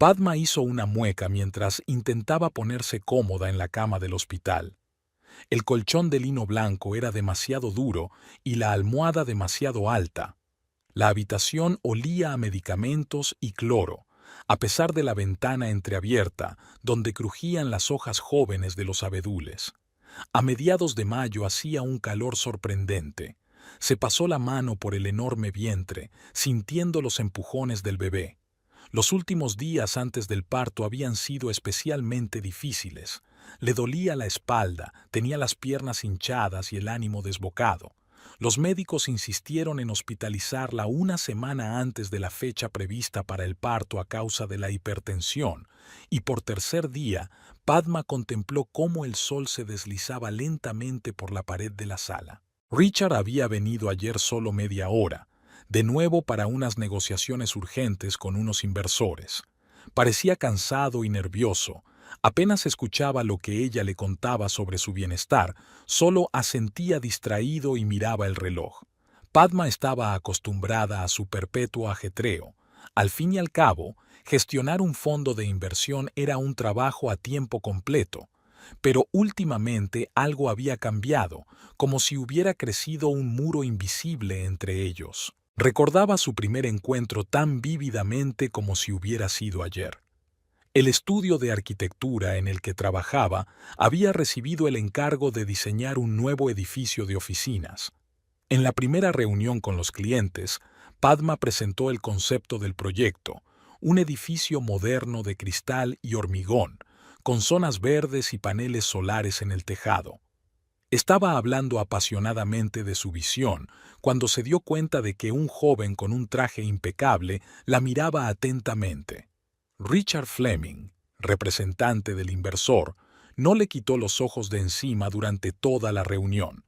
Padma hizo una mueca mientras intentaba ponerse cómoda en la cama del hospital. El colchón de lino blanco era demasiado duro y la almohada demasiado alta. La habitación olía a medicamentos y cloro, a pesar de la ventana entreabierta, donde crujían las hojas jóvenes de los abedules. A mediados de mayo hacía un calor sorprendente. Se pasó la mano por el enorme vientre, sintiendo los empujones del bebé. Los últimos días antes del parto habían sido especialmente difíciles. Le dolía la espalda, tenía las piernas hinchadas y el ánimo desbocado. Los médicos insistieron en hospitalizarla una semana antes de la fecha prevista para el parto a causa de la hipertensión, y por tercer día, Padma contempló cómo el sol se deslizaba lentamente por la pared de la sala. Richard había venido ayer solo media hora, de nuevo para unas negociaciones urgentes con unos inversores. Parecía cansado y nervioso. Apenas escuchaba lo que ella le contaba sobre su bienestar, solo asentía distraído y miraba el reloj. Padma estaba acostumbrada a su perpetuo ajetreo. Al fin y al cabo, gestionar un fondo de inversión era un trabajo a tiempo completo. Pero últimamente algo había cambiado, como si hubiera crecido un muro invisible entre ellos. Recordaba su primer encuentro tan vívidamente como si hubiera sido ayer. El estudio de arquitectura en el que trabajaba había recibido el encargo de diseñar un nuevo edificio de oficinas. En la primera reunión con los clientes, Padma presentó el concepto del proyecto, un edificio moderno de cristal y hormigón, con zonas verdes y paneles solares en el tejado. Estaba hablando apasionadamente de su visión cuando se dio cuenta de que un joven con un traje impecable la miraba atentamente. Richard Fleming, representante del inversor, no le quitó los ojos de encima durante toda la reunión.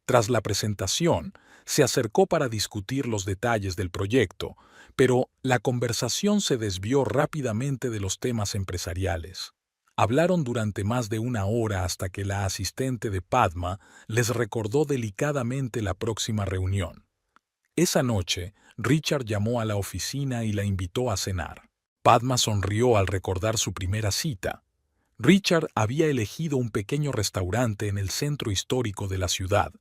Tras la presentación, se acercó para discutir los detalles del proyecto, pero la conversación se desvió rápidamente de los temas empresariales. Hablaron durante más de una hora hasta que la asistente de Padma les recordó delicadamente la próxima reunión. Esa noche, Richard llamó a la oficina y la invitó a cenar. Padma sonrió al recordar su primera cita. Richard había elegido un pequeño restaurante en el centro histórico de la ciudad,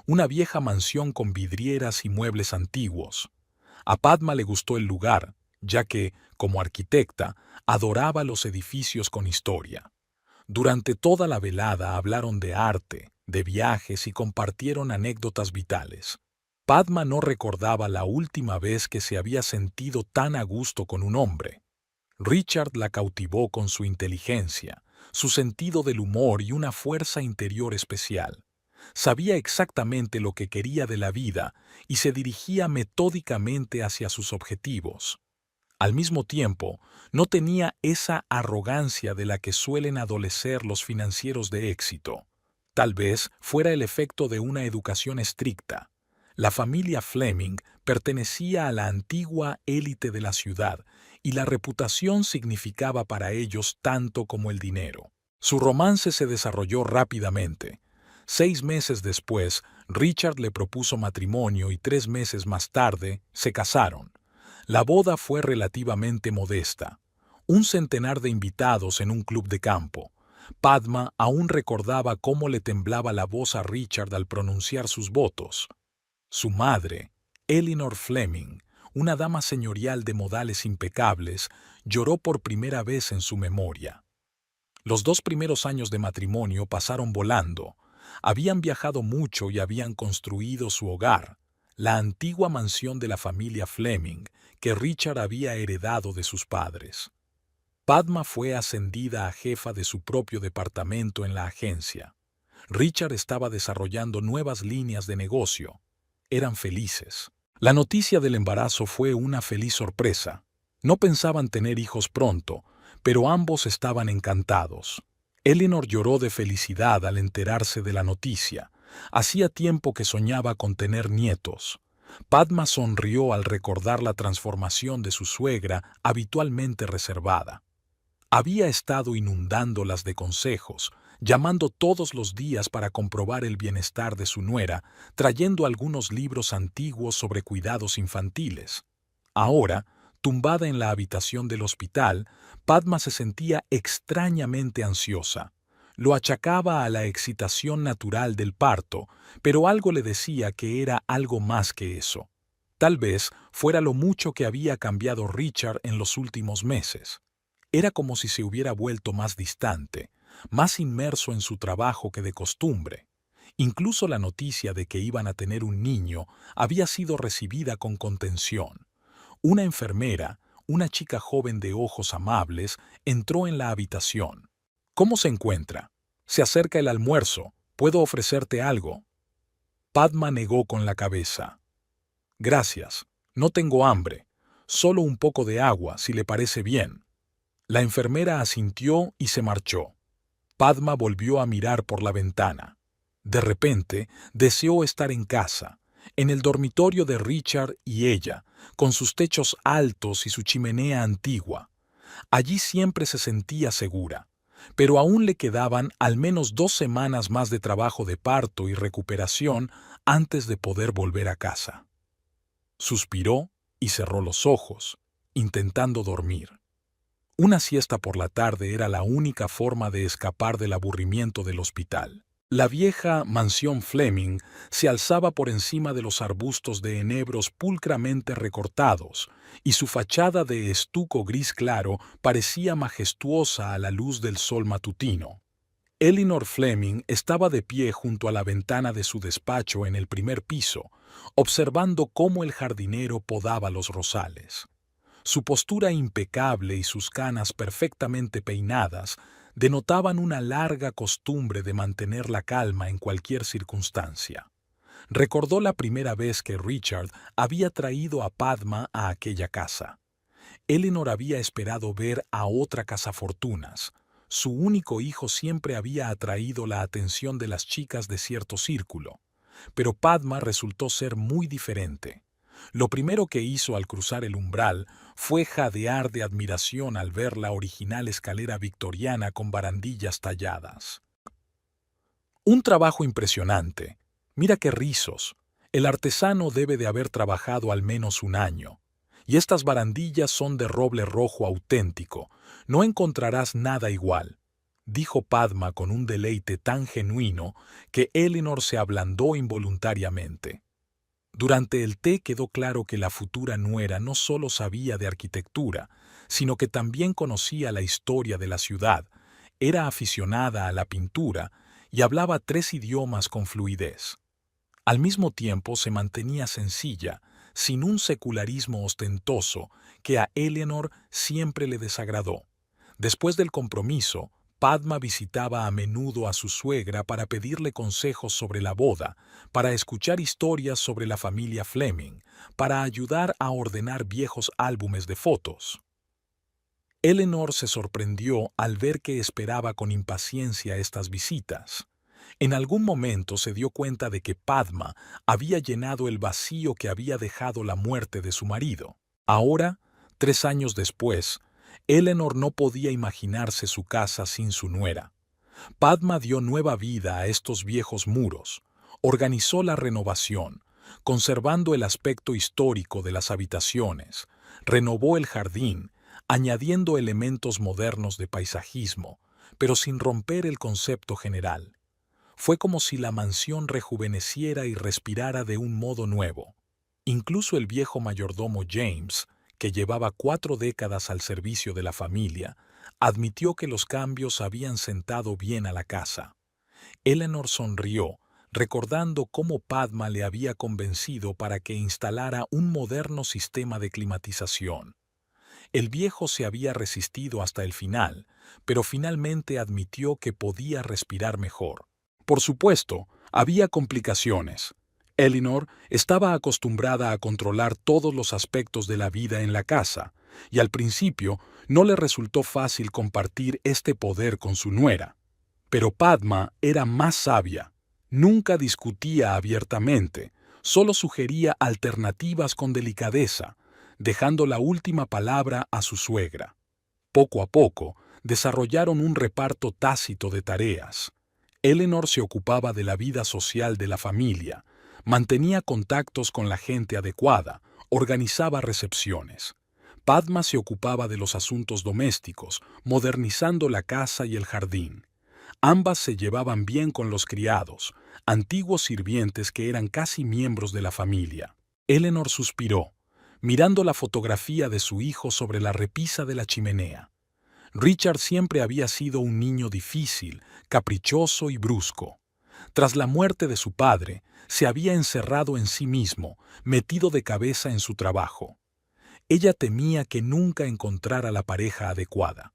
una vieja mansión con vidrieras y muebles antiguos. A Padma le gustó el lugar, ya que, como arquitecta, adoraba los edificios con historia. Durante toda la velada hablaron de arte, de viajes y compartieron anécdotas vitales. Padma no recordaba la última vez que se había sentido tan a gusto con un hombre. Richard la cautivó con su inteligencia, su sentido del humor y una fuerza interior especial. Sabía exactamente lo que quería de la vida y se dirigía metódicamente hacia sus objetivos. Al mismo tiempo, no tenía esa arrogancia de la que suelen adolecer los financieros de éxito. Tal vez fuera el efecto de una educación estricta. La familia Fleming pertenecía a la antigua élite de la ciudad y la reputación significaba para ellos tanto como el dinero. Su romance se desarrolló rápidamente. 6 meses después, Richard le propuso matrimonio y 3 meses más tarde se casaron. La boda fue relativamente modesta. Un centenar de invitados en un club de campo. Padma aún recordaba cómo le temblaba la voz a Richard al pronunciar sus votos. Su madre, Eleanor Fleming, una dama señorial de modales impecables, lloró por primera vez en su memoria. Los 2 primeros años de matrimonio pasaron volando. Habían viajado mucho y habían construido su hogar, la antigua mansión de la familia Fleming, que Richard había heredado de sus padres. Padma fue ascendida a jefa de su propio departamento en la agencia. Richard estaba desarrollando nuevas líneas de negocio. Eran felices. La noticia del embarazo fue una feliz sorpresa. No pensaban tener hijos pronto, pero ambos estaban encantados. Eleanor lloró de felicidad al enterarse de la noticia. Hacía tiempo que soñaba con tener nietos. Padma sonrió al recordar la transformación de su suegra, habitualmente reservada. Había estado inundándolas de consejos, llamando todos los días para comprobar el bienestar de su nuera, trayendo algunos libros antiguos sobre cuidados infantiles. Ahora, Tumbada en la habitación del hospital, Padma se sentía extrañamente ansiosa. Lo achacaba a la excitación natural del parto, pero algo le decía que era algo más que eso. Tal vez fuera lo mucho que había cambiado Richard en los últimos meses. Era como si se hubiera vuelto más distante, más inmerso en su trabajo que de costumbre. Incluso la noticia de que iban a tener un niño había sido recibida con contención. Una enfermera, una chica joven de ojos amables, entró en la habitación. ¿Cómo se encuentra? Se acerca el almuerzo. ¿Puedo ofrecerte algo? Padma negó con la cabeza. Gracias. No tengo hambre. Solo un poco de agua, si le parece bien. La enfermera asintió y se marchó. Padma volvió a mirar por la ventana. De repente, deseó estar en casa, en el dormitorio de Richard y ella, con sus techos altos y su chimenea antigua. Allí siempre se sentía segura, pero aún le quedaban al menos 2 semanas más de trabajo de parto y recuperación antes de poder volver a casa. Suspiró y cerró los ojos, intentando dormir. Una siesta por la tarde era la única forma de escapar del aburrimiento del hospital. La vieja mansión Fleming se alzaba por encima de los arbustos de enebros pulcramente recortados, y su fachada de estuco gris claro parecía majestuosa a la luz del sol matutino. Elinor Fleming estaba de pie junto a la ventana de su despacho en el primer piso, observando cómo el jardinero podaba los rosales. Su postura impecable y sus canas perfectamente peinadas denotaban una larga costumbre de mantener la calma en cualquier circunstancia. Recordó la primera vez que Richard había traído a Padma a aquella casa. Elinor había esperado ver a otra cazafortunas. Su único hijo siempre había atraído la atención de las chicas de cierto círculo, pero Padma resultó ser muy diferente. Lo primero que hizo al cruzar el umbral fue jadear de admiración al ver la original escalera victoriana con barandillas talladas. Un trabajo impresionante. Mira qué rizos. El artesano debe de haber trabajado al menos 1 año. Y estas barandillas son de roble rojo auténtico. No encontrarás nada igual, dijo Padma con un deleite tan genuino que Elinor se ablandó involuntariamente. Durante el té quedó claro que la futura nuera no solo sabía de arquitectura, sino que también conocía la historia de la ciudad, era aficionada a la pintura y hablaba 3 idiomas con fluidez. Al mismo tiempo se mantenía sencilla, sin un secularismo ostentoso que a Eleanor siempre le desagradó. Después del compromiso, Padma visitaba a menudo a su suegra para pedirle consejos sobre la boda, para escuchar historias sobre la familia Fleming, para ayudar a ordenar viejos álbumes de fotos. Eleanor se sorprendió al ver que esperaba con impaciencia estas visitas. En algún momento se dio cuenta de que Padma había llenado el vacío que había dejado la muerte de su marido. Ahora, 3 años después, Eleanor no podía imaginarse su casa sin su nuera. Padma dio nueva vida a estos viejos muros, organizó la renovación, conservando el aspecto histórico de las habitaciones, renovó el jardín, añadiendo elementos modernos de paisajismo, pero sin romper el concepto general. Fue como si la mansión rejuveneciera y respirara de un modo nuevo. Incluso el viejo mayordomo James, que llevaba 4 décadas al servicio de la familia, admitió que los cambios habían sentado bien a la casa. Eleanor sonrió, recordando cómo Padma le había convencido para que instalara un moderno sistema de climatización. El viejo se había resistido hasta el final, pero finalmente admitió que podía respirar mejor. Por supuesto, había complicaciones. Elinor estaba acostumbrada a controlar todos los aspectos de la vida en la casa, y al principio no le resultó fácil compartir este poder con su nuera. Pero Padma era más sabia. Nunca discutía abiertamente, solo sugería alternativas con delicadeza, dejando la última palabra a su suegra. Poco a poco, desarrollaron un reparto tácito de tareas. Eleanor se ocupaba de la vida social de la familia, mantenía contactos con la gente adecuada, organizaba recepciones. Padma se ocupaba de los asuntos domésticos, modernizando la casa y el jardín. Ambas se llevaban bien con los criados, antiguos sirvientes que eran casi miembros de la familia. Eleanor suspiró, mirando la fotografía de su hijo sobre la repisa de la chimenea. Richard siempre había sido un niño difícil, caprichoso y brusco. Tras la muerte de su padre, se había encerrado en sí mismo, metido de cabeza en su trabajo. Ella temía que nunca encontrara la pareja adecuada.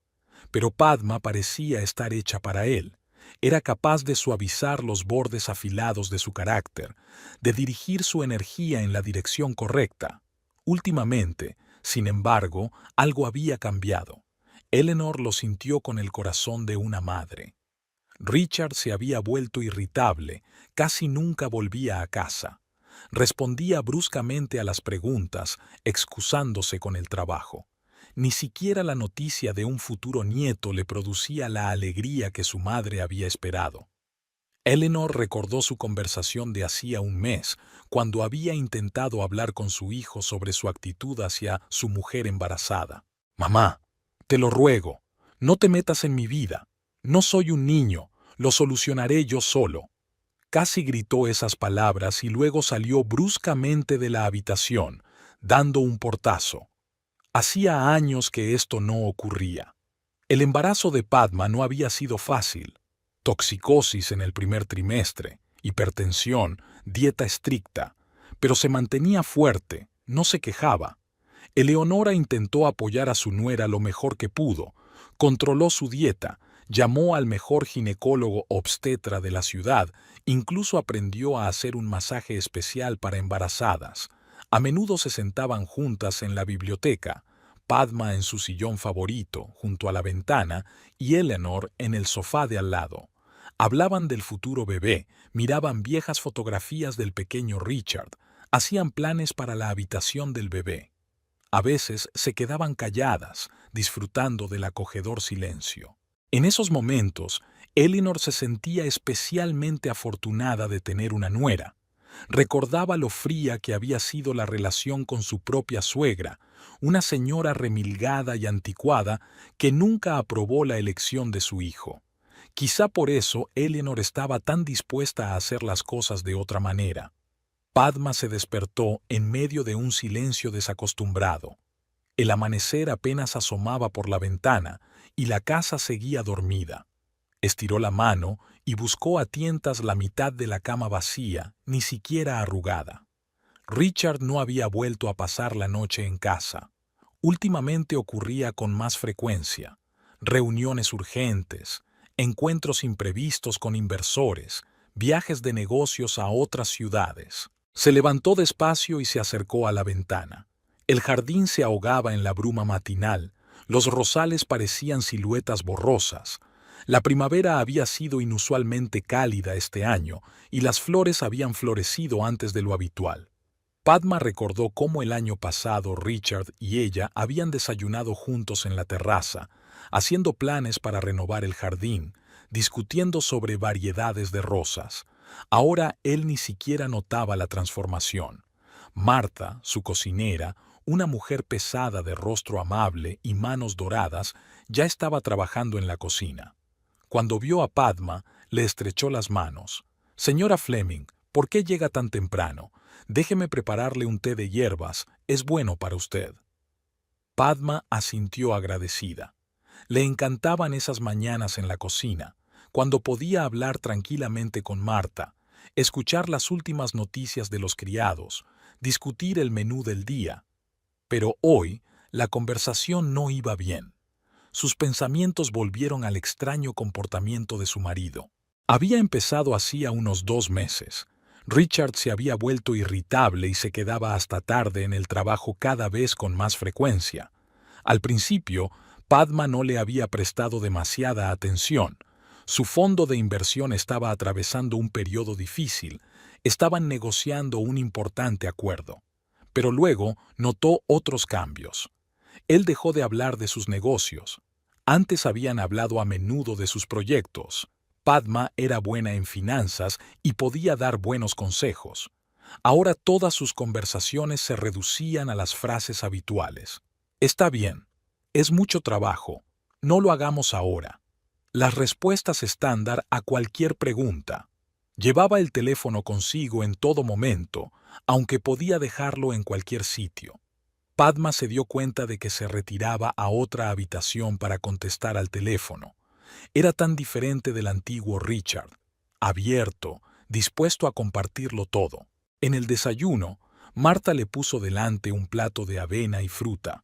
Pero Padma parecía estar hecha para él. Era capaz de suavizar los bordes afilados de su carácter, de dirigir su energía en la dirección correcta. Últimamente, sin embargo, algo había cambiado. Eleanor lo sintió con el corazón de una madre. Richard se había vuelto irritable, casi nunca volvía a casa. Respondía bruscamente a las preguntas, excusándose con el trabajo. Ni siquiera la noticia de un futuro nieto le producía la alegría que su madre había esperado. Eleanor recordó su conversación de hacía un mes, cuando había intentado hablar con su hijo sobre su actitud hacia su mujer embarazada. «Mamá, te lo ruego, no te metas en mi vida. No soy un niño, lo solucionaré yo solo». Casi gritó esas palabras y luego salió bruscamente de la habitación, dando un portazo. Hacía años que esto no ocurría. El embarazo de Padma no había sido fácil. Toxicosis en el primer trimestre, hipertensión, dieta estricta, pero se mantenía fuerte, no se quejaba. Eleonora intentó apoyar a su nuera lo mejor que pudo, controló su dieta, llamó al mejor ginecólogo obstetra de la ciudad, incluso aprendió a hacer un masaje especial para embarazadas. A menudo se sentaban juntas en la biblioteca, Padma en su sillón favorito, junto a la ventana, y Eleanor en el sofá de al lado. Hablaban del futuro bebé, miraban viejas fotografías del pequeño Richard, hacían planes para la habitación del bebé. A veces se quedaban calladas, disfrutando del acogedor silencio. En esos momentos, Eleanor se sentía especialmente afortunada de tener una nuera. Recordaba lo fría que había sido la relación con su propia suegra, una señora remilgada y anticuada que nunca aprobó la elección de su hijo. Quizá por eso Eleanor estaba tan dispuesta a hacer las cosas de otra manera. Padma se despertó en medio de un silencio desacostumbrado. El amanecer apenas asomaba por la ventana y la casa seguía dormida. Estiró la mano y buscó a tientas la mitad de la cama vacía, ni siquiera arrugada. Richard no había vuelto a pasar la noche en casa. Últimamente ocurría con más frecuencia. Reuniones urgentes, encuentros imprevistos con inversores, viajes de negocios a otras ciudades. Se levantó despacio y se acercó a la ventana. El jardín se ahogaba en la bruma matinal, los rosales parecían siluetas borrosas. La primavera había sido inusualmente cálida este año y las flores habían florecido antes de lo habitual. Padma recordó cómo el año pasado Richard y ella habían desayunado juntos en la terraza, haciendo planes para renovar el jardín, discutiendo sobre variedades de rosas. Ahora él ni siquiera notaba la transformación. Marta, su cocinera, una mujer pesada de rostro amable y manos doradas, ya estaba trabajando en la cocina. Cuando vio a Padma, le estrechó las manos. «Señora Fleming, ¿por qué llega tan temprano? Déjeme prepararle un té de hierbas, es bueno para usted». Padma asintió agradecida. Le encantaban esas mañanas en la cocina, cuando podía hablar tranquilamente con Marta, escuchar las últimas noticias de los criados, discutir el menú del día. Pero hoy la conversación no iba bien. Sus pensamientos volvieron al extraño comportamiento de su marido. Había empezado hacía unos 2 meses. Richard se había vuelto irritable y se quedaba hasta tarde en el trabajo cada vez con más frecuencia. Al principio, Padma no le había prestado demasiada atención. Su fondo de inversión estaba atravesando un periodo difícil. Estaban negociando un importante acuerdo. Pero luego notó otros cambios. Él dejó de hablar de sus negocios. Antes habían hablado a menudo de sus proyectos. Padma era buena en finanzas y podía dar buenos consejos. Ahora todas sus conversaciones se reducían a las frases habituales. Está bien. Es mucho trabajo. No lo hagamos ahora. Las respuestas estándar a cualquier pregunta. Llevaba el teléfono consigo en todo momento, aunque podía dejarlo en cualquier sitio. Padma se dio cuenta de que se retiraba a otra habitación para contestar al teléfono. Era tan diferente del antiguo Richard, abierto, dispuesto a compartirlo todo. En el desayuno, Marta le puso delante un plato de avena y fruta.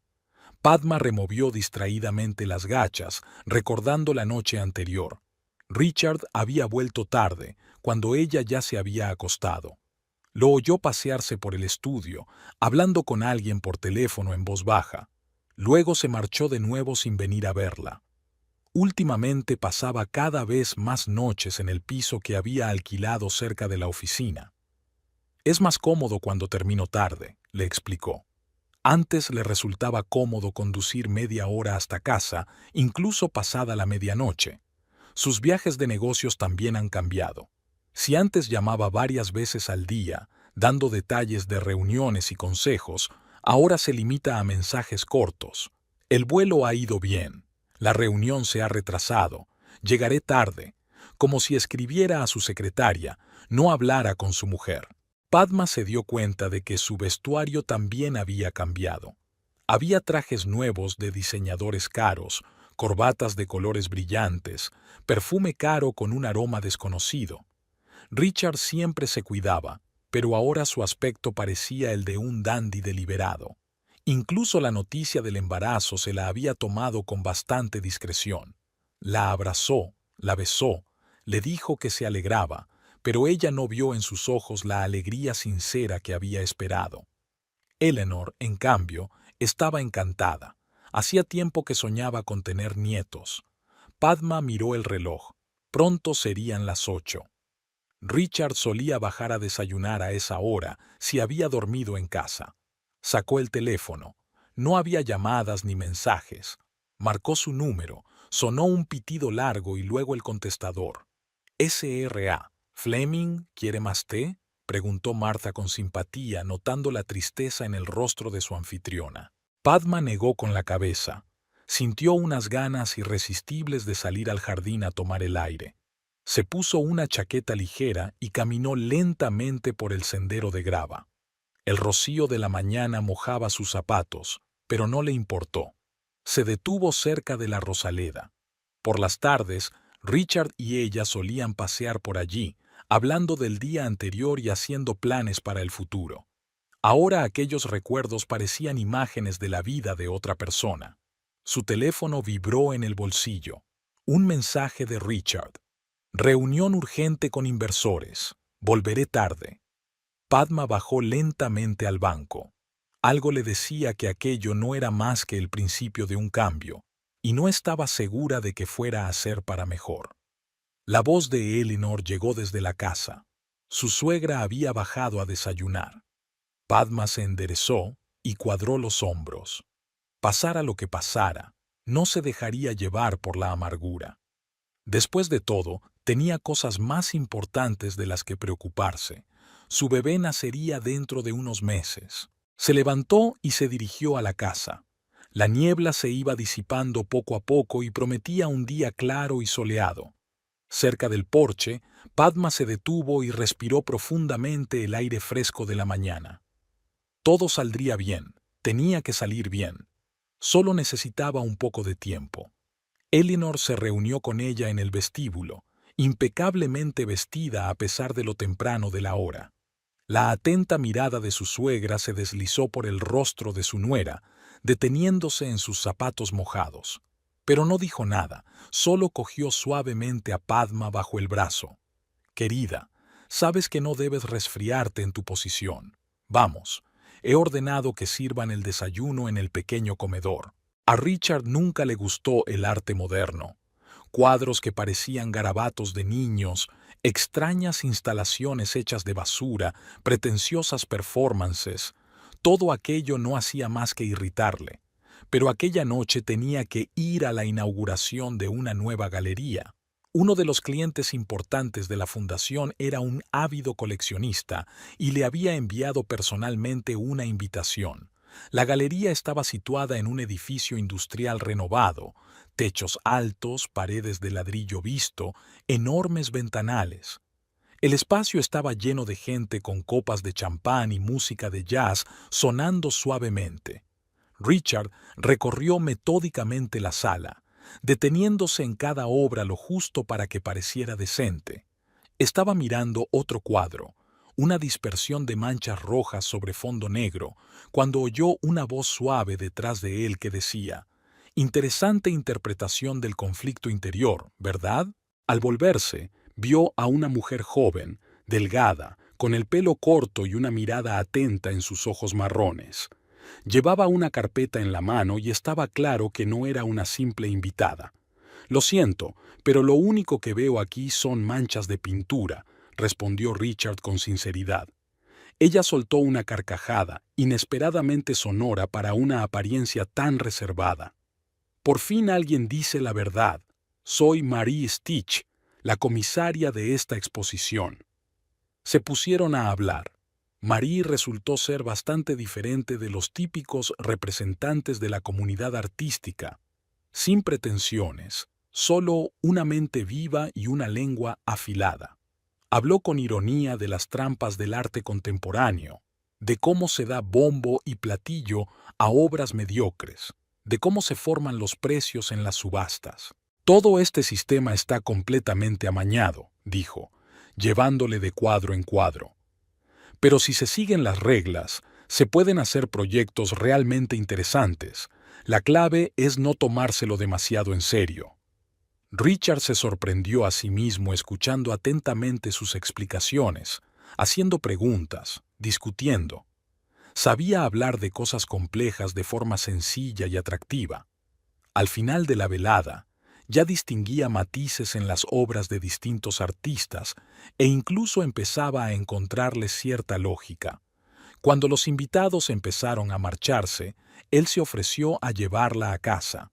Padma removió distraídamente las gachas, recordando la noche anterior. Richard había vuelto tarde, cuando ella ya se había acostado. Lo oyó pasearse por el estudio, hablando con alguien por teléfono en voz baja. Luego se marchó de nuevo sin venir a verla. Últimamente pasaba cada vez más noches en el piso que había alquilado cerca de la oficina. Es más cómodo cuando termino tarde, le explicó. Antes le resultaba cómodo conducir media hora hasta casa, incluso pasada la medianoche. Sus viajes de negocios también han cambiado. Si antes llamaba varias veces al día, dando detalles de reuniones y consejos, ahora se limita a mensajes cortos. El vuelo ha ido bien. La reunión se ha retrasado. Llegaré tarde. Como si escribiera a su secretaria, no hablara con su mujer. Padma se dio cuenta de que su vestuario también había cambiado. Había trajes nuevos de diseñadores caros, corbatas de colores brillantes, perfume caro con un aroma desconocido. Richard siempre se cuidaba, pero ahora su aspecto parecía el de un dandy deliberado. Incluso la noticia del embarazo se la había tomado con bastante discreción. La abrazó, la besó, le dijo que se alegraba, pero ella no vio en sus ojos la alegría sincera que había esperado. Eleanor, en cambio, estaba encantada. Hacía tiempo que soñaba con tener nietos. Padma miró el reloj. Pronto serían las 8. Richard solía bajar a desayunar a esa hora si había dormido en casa. Sacó el teléfono. No había llamadas ni mensajes. Marcó su número, sonó un pitido largo y luego el contestador. SRA. ¿Fleming quiere más té?, preguntó Martha con simpatía, notando la tristeza en el rostro de su anfitriona. Padma negó con la cabeza. Sintió unas ganas irresistibles de salir al jardín a tomar el aire. Se puso una chaqueta ligera y caminó lentamente por el sendero de grava. El rocío de la mañana mojaba sus zapatos, pero no le importó. Se detuvo cerca de la Rosaleda. Por las tardes, Richard y ella solían pasear por allí, hablando del día anterior y haciendo planes para el futuro. Ahora aquellos recuerdos parecían imágenes de la vida de otra persona. Su teléfono vibró en el bolsillo. Un mensaje de Richard. Reunión urgente con inversores. Volveré tarde. Padma bajó lentamente al banco. Algo le decía que aquello no era más que el principio de un cambio, y no estaba segura de que fuera a ser para mejor. La voz de Eleanor llegó desde la casa. Su suegra había bajado a desayunar. Padma se enderezó y cuadró los hombros. Pasara lo que pasara, no se dejaría llevar por la amargura. Después de todo, tenía cosas más importantes de las que preocuparse. Su bebé nacería dentro de unos meses. Se levantó y se dirigió a la casa. La niebla se iba disipando poco a poco y prometía un día claro y soleado. Cerca del porche, Padma se detuvo y respiró profundamente el aire fresco de la mañana. Todo saldría bien, tenía que salir bien. Solo necesitaba un poco de tiempo. Eleanor se reunió con ella en el vestíbulo, impecablemente vestida a pesar de lo temprano de la hora. La atenta mirada de su suegra se deslizó por el rostro de su nuera, deteniéndose en sus zapatos mojados. Pero no dijo nada, solo cogió suavemente a Padma bajo el brazo. «Querida, sabes que no debes resfriarte en tu posición. Vamos, he ordenado que sirvan el desayuno en el pequeño comedor». A Richard nunca le gustó el arte moderno. Cuadros que parecían garabatos de niños, extrañas instalaciones hechas de basura, pretenciosas performances. Todo aquello no hacía más que irritarle. Pero aquella noche tenía que ir a la inauguración de una nueva galería. Uno de los clientes importantes de la fundación era un ávido coleccionista y le había enviado personalmente una invitación. La galería estaba situada en un edificio industrial renovado, techos altos, paredes de ladrillo visto, enormes ventanales. El espacio estaba lleno de gente con copas de champán y música de jazz sonando suavemente. Richard recorrió metódicamente la sala, deteniéndose en cada obra lo justo para que pareciera decente. Estaba mirando otro cuadro, una dispersión de manchas rojas sobre fondo negro, cuando oyó una voz suave detrás de él que decía: «Interesante interpretación del conflicto interior, ¿verdad?». Al volverse, vio a una mujer joven, delgada, con el pelo corto y una mirada atenta en sus ojos marrones. Llevaba una carpeta en la mano y estaba claro que no era una simple invitada. «Lo siento, pero lo único que veo aquí son manchas de pintura», respondió Richard con sinceridad. Ella soltó una carcajada, inesperadamente sonora para una apariencia tan reservada. «Por fin alguien dice la verdad. Soy Marie Stitch, la comisaria de esta exposición». Se pusieron a hablar. Marie resultó ser bastante diferente de los típicos representantes de la comunidad artística. Sin pretensiones, solo una mente viva y una lengua afilada. Habló con ironía de las trampas del arte contemporáneo, de cómo se da bombo y platillo a obras mediocres, de cómo se forman los precios en las subastas. «Todo este sistema está completamente amañado», dijo, llevándole de cuadro en cuadro. «Pero si se siguen las reglas, se pueden hacer proyectos realmente interesantes. La clave es no tomárselo demasiado en serio». Richard se sorprendió a sí mismo escuchando atentamente sus explicaciones, haciendo preguntas, discutiendo. Sabía hablar de cosas complejas de forma sencilla y atractiva. Al final de la velada, ya distinguía matices en las obras de distintos artistas e incluso empezaba a encontrarles cierta lógica. Cuando los invitados empezaron a marcharse, él se ofreció a llevarla a casa.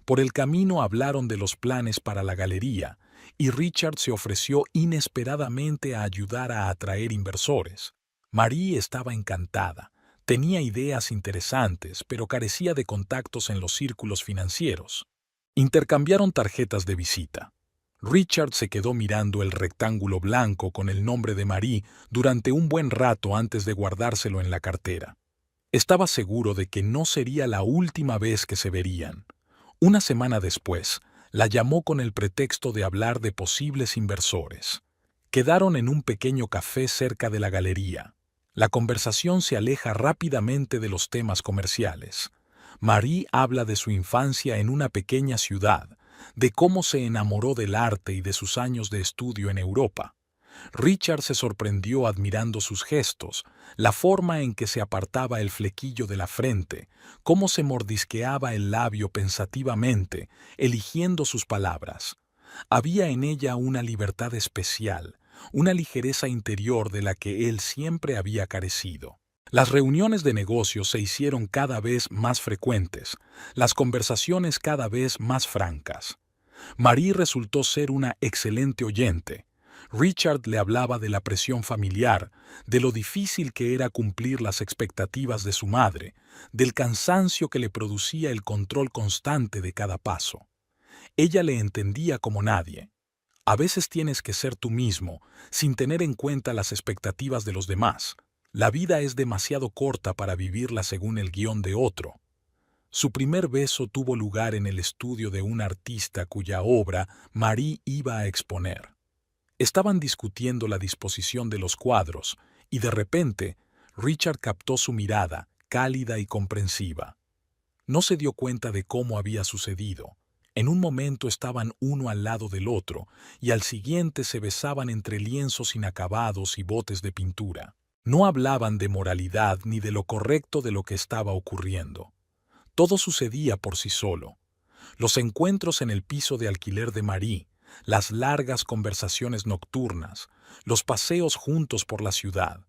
Por el camino hablaron de los planes para la galería, y Richard se ofreció inesperadamente a ayudar a atraer inversores. Marie estaba encantada. Tenía ideas interesantes, pero carecía de contactos en los círculos financieros. Intercambiaron tarjetas de visita. Richard se quedó mirando el rectángulo blanco con el nombre de Marie durante un buen rato antes de guardárselo en la cartera. Estaba seguro de que no sería la última vez que se verían. Una semana después, la llamó con el pretexto de hablar de posibles inversores. Quedaron en un pequeño café cerca de la galería. La conversación se aleja rápidamente de los temas comerciales. Marie habla de su infancia en una pequeña ciudad, de cómo se enamoró del arte y de sus años de estudio en Europa. Richard se sorprendió admirando sus gestos, la forma en que se apartaba el flequillo de la frente, cómo se mordisqueaba el labio pensativamente, eligiendo sus palabras. Había en ella una libertad especial, una ligereza interior de la que él siempre había carecido. Las reuniones de negocios se hicieron cada vez más frecuentes, las conversaciones cada vez más francas. Marie resultó ser una excelente oyente. Richard le hablaba de la presión familiar, de lo difícil que era cumplir las expectativas de su madre, del cansancio que le producía el control constante de cada paso. Ella le entendía como nadie. A veces tienes que ser tú mismo, sin tener en cuenta las expectativas de los demás. La vida es demasiado corta para vivirla según el guión de otro. Su primer beso tuvo lugar en el estudio de un artista cuya obra Marie iba a exponer. Estaban discutiendo la disposición de los cuadros, y de repente, Richard captó su mirada, cálida y comprensiva. No se dio cuenta de cómo había sucedido. En un momento estaban uno al lado del otro, y al siguiente se besaban entre lienzos inacabados y botes de pintura. No hablaban de moralidad ni de lo correcto de lo que estaba ocurriendo. Todo sucedía por sí solo. Los encuentros en el piso de alquiler de Marie, las largas conversaciones nocturnas, los paseos juntos por la ciudad.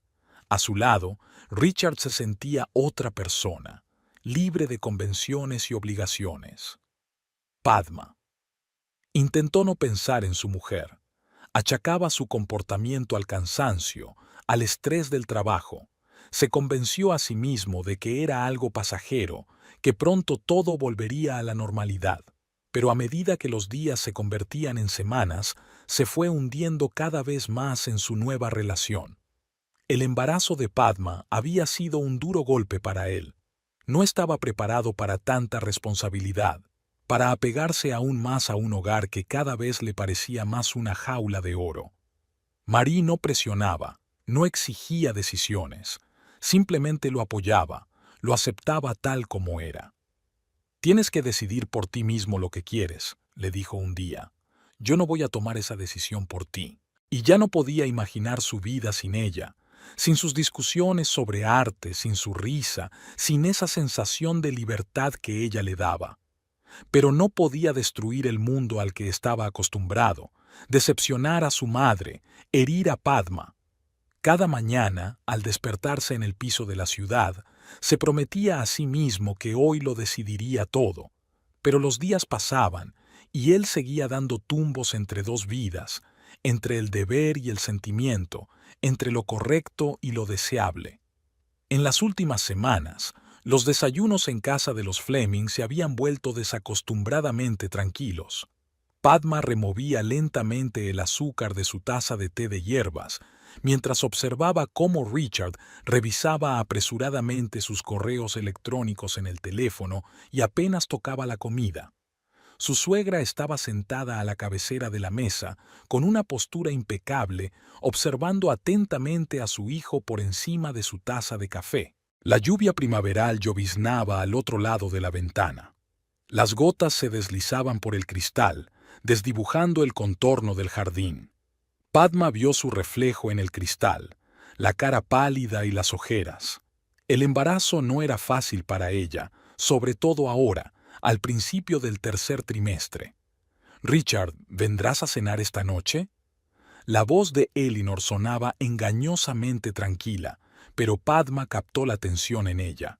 A su lado, Richard se sentía otra persona, libre de convenciones y obligaciones. Padma. Intentó no pensar en su mujer. Achacaba su comportamiento al cansancio, al estrés del trabajo. Se convenció a sí mismo de que era algo pasajero, que pronto todo volvería a la normalidad. Pero a medida que los días se convertían en semanas, se fue hundiendo cada vez más en su nueva relación. El embarazo de Padma había sido un duro golpe para él. No estaba preparado para tanta responsabilidad, para apegarse aún más a un hogar que cada vez le parecía más una jaula de oro. Marie no presionaba, no exigía decisiones, simplemente lo apoyaba, lo aceptaba tal como era. «Tienes que decidir por ti mismo lo que quieres», le dijo un día. «Yo no voy a tomar esa decisión por ti». Y ya no podía imaginar su vida sin ella, sin sus discusiones sobre arte, sin su risa, sin esa sensación de libertad que ella le daba. Pero no podía destruir el mundo al que estaba acostumbrado, decepcionar a su madre, herir a Padma. Cada mañana, al despertarse en el piso de la ciudad, se prometía a sí mismo que hoy lo decidiría todo. Pero los días pasaban y él seguía dando tumbos entre dos vidas, entre el deber y el sentimiento, entre lo correcto y lo deseable. En las últimas semanas, los desayunos en casa de los Fleming se habían vuelto desacostumbradamente tranquilos. Padma removía lentamente el azúcar de su taza de té de hierbas, mientras observaba cómo Richard revisaba apresuradamente sus correos electrónicos en el teléfono y apenas tocaba la comida. Su suegra estaba sentada a la cabecera de la mesa, con una postura impecable, observando atentamente a su hijo por encima de su taza de café. La lluvia primaveral lloviznaba al otro lado de la ventana. Las gotas se deslizaban por el cristal, desdibujando el contorno del jardín. Padma vio su reflejo en el cristal, la cara pálida y las ojeras. El embarazo no era fácil para ella, sobre todo ahora, al principio del tercer trimestre. «Richard, ¿vendrás a cenar esta noche?» La voz de Elinor sonaba engañosamente tranquila, pero Padma captó la tensión en ella.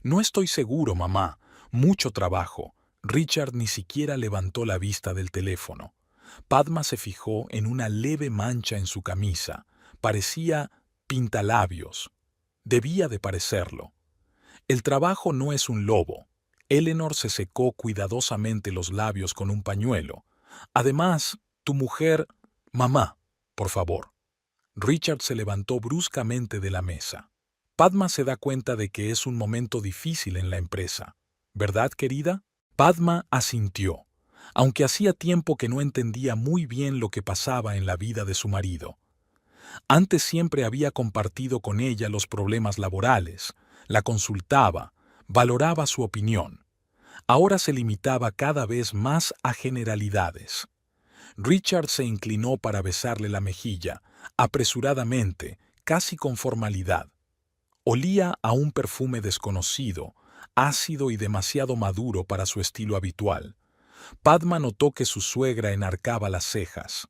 «No estoy seguro, mamá. Mucho trabajo». Richard ni siquiera levantó la vista del teléfono. Padma se fijó en una leve mancha en su camisa. Parecía pintalabios. Debía de parecerlo. «El trabajo no es un lobo». Elinor se secó cuidadosamente los labios con un pañuelo. «Además, tu mujer...» «Mamá, por favor». Richard se levantó bruscamente de la mesa. «Padma se da cuenta de que es un momento difícil en la empresa, ¿verdad, querida?» Padma asintió, aunque hacía tiempo que no entendía muy bien lo que pasaba en la vida de su marido. Antes siempre había compartido con ella los problemas laborales, la consultaba, valoraba su opinión. Ahora se limitaba cada vez más a generalidades. Richard se inclinó para besarle la mejilla, apresuradamente, casi con formalidad. Olía a un perfume desconocido, ácido y demasiado maduro para su estilo habitual. Padma notó que su suegra enarcaba las cejas.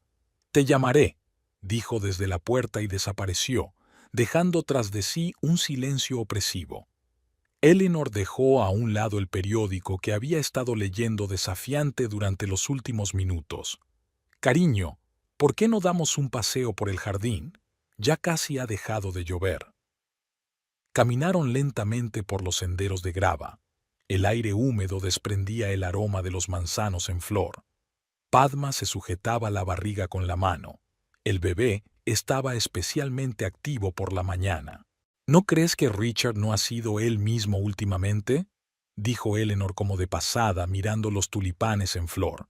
«Te llamaré», dijo desde la puerta y desapareció, dejando tras de sí un silencio opresivo. Elinor dejó a un lado el periódico que había estado leyendo desafiante durante los últimos minutos. «Cariño, ¿por qué no damos un paseo por el jardín? Ya casi ha dejado de llover». Caminaron lentamente por los senderos de grava. El aire húmedo desprendía el aroma de los manzanos en flor. Padma se sujetaba la barriga con la mano. El bebé estaba especialmente activo por la mañana. «¿No crees que Richard no ha sido él mismo últimamente?», dijo Elinor como de pasada, mirando los tulipanes en flor.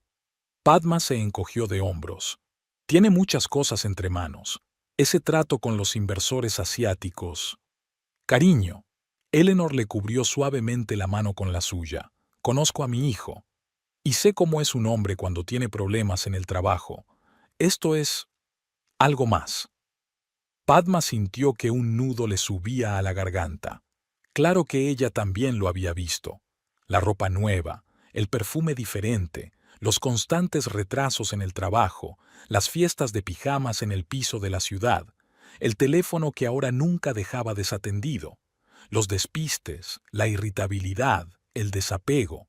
Padma se encogió de hombros. «Tiene muchas cosas entre manos. Ese trato con los inversores asiáticos...» «Cariño». Elinor le cubrió suavemente la mano con la suya. «Conozco a mi hijo. Y sé cómo es un hombre cuando tiene problemas en el trabajo. Esto es... algo más». Padma sintió que un nudo le subía a la garganta. Claro que ella también lo había visto. La ropa nueva, el perfume diferente, los constantes retrasos en el trabajo, las fiestas de pijamas en el piso de la ciudad, el teléfono que ahora nunca dejaba desatendido, los despistes, la irritabilidad, el desapego.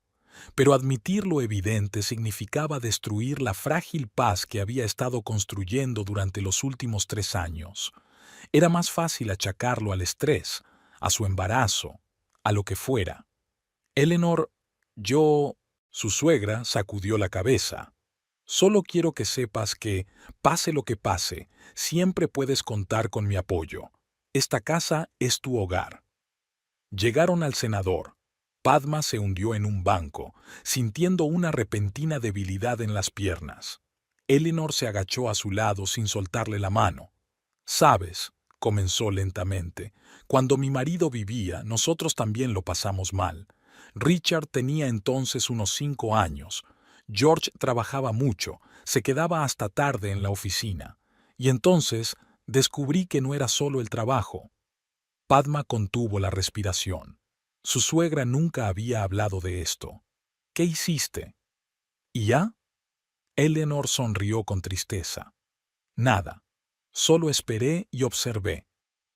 Pero admitir lo evidente significaba destruir la frágil paz que había estado construyendo durante los últimos 3 años. Era más fácil achacarlo al estrés, a su embarazo, a lo que fuera. Eleanor, Su suegra sacudió la cabeza. Solo quiero que sepas que, pase lo que pase, siempre puedes contar con mi apoyo. Esta casa es tu hogar. Llegaron al cenador. Padma se hundió en un banco, sintiendo una repentina debilidad en las piernas. Eleanor se agachó a su lado sin soltarle la mano. «Sabes», comenzó lentamente, «cuando mi marido vivía, nosotros también lo pasamos mal. Richard tenía entonces unos 5 años. George trabajaba mucho, se quedaba hasta tarde en la oficina. Y entonces descubrí que no era solo el trabajo». Padma contuvo la respiración. Su suegra nunca había hablado de esto. «¿Qué hiciste?» «¿Y ya?» Eleanor sonrió con tristeza. «Nada. Solo esperé y observé.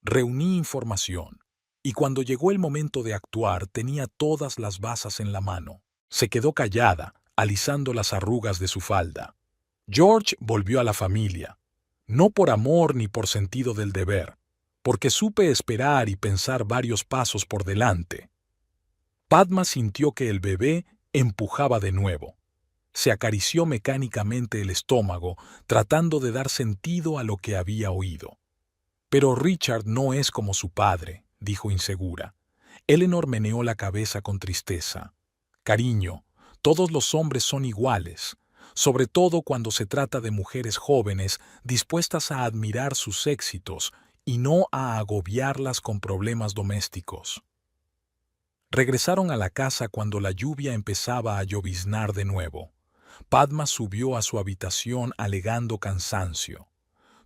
Reuní información. Y cuando llegó el momento de actuar tenía todas las bazas en la mano». Se quedó callada, alisando las arrugas de su falda. «George volvió a la familia. No por amor ni por sentido del deber, porque supe esperar y pensar varios pasos por delante». Padma sintió que el bebé empujaba de nuevo. Se acarició mecánicamente el estómago, tratando de dar sentido a lo que había oído. «Pero Richard no es como su padre», dijo insegura. Eleanor meneó la cabeza con tristeza. «Cariño, todos los hombres son iguales, sobre todo cuando se trata de mujeres jóvenes dispuestas a admirar sus éxitos y no a agobiarlas con problemas domésticos». Regresaron a la casa cuando la lluvia empezaba a lloviznar de nuevo. Padma subió a su habitación alegando cansancio.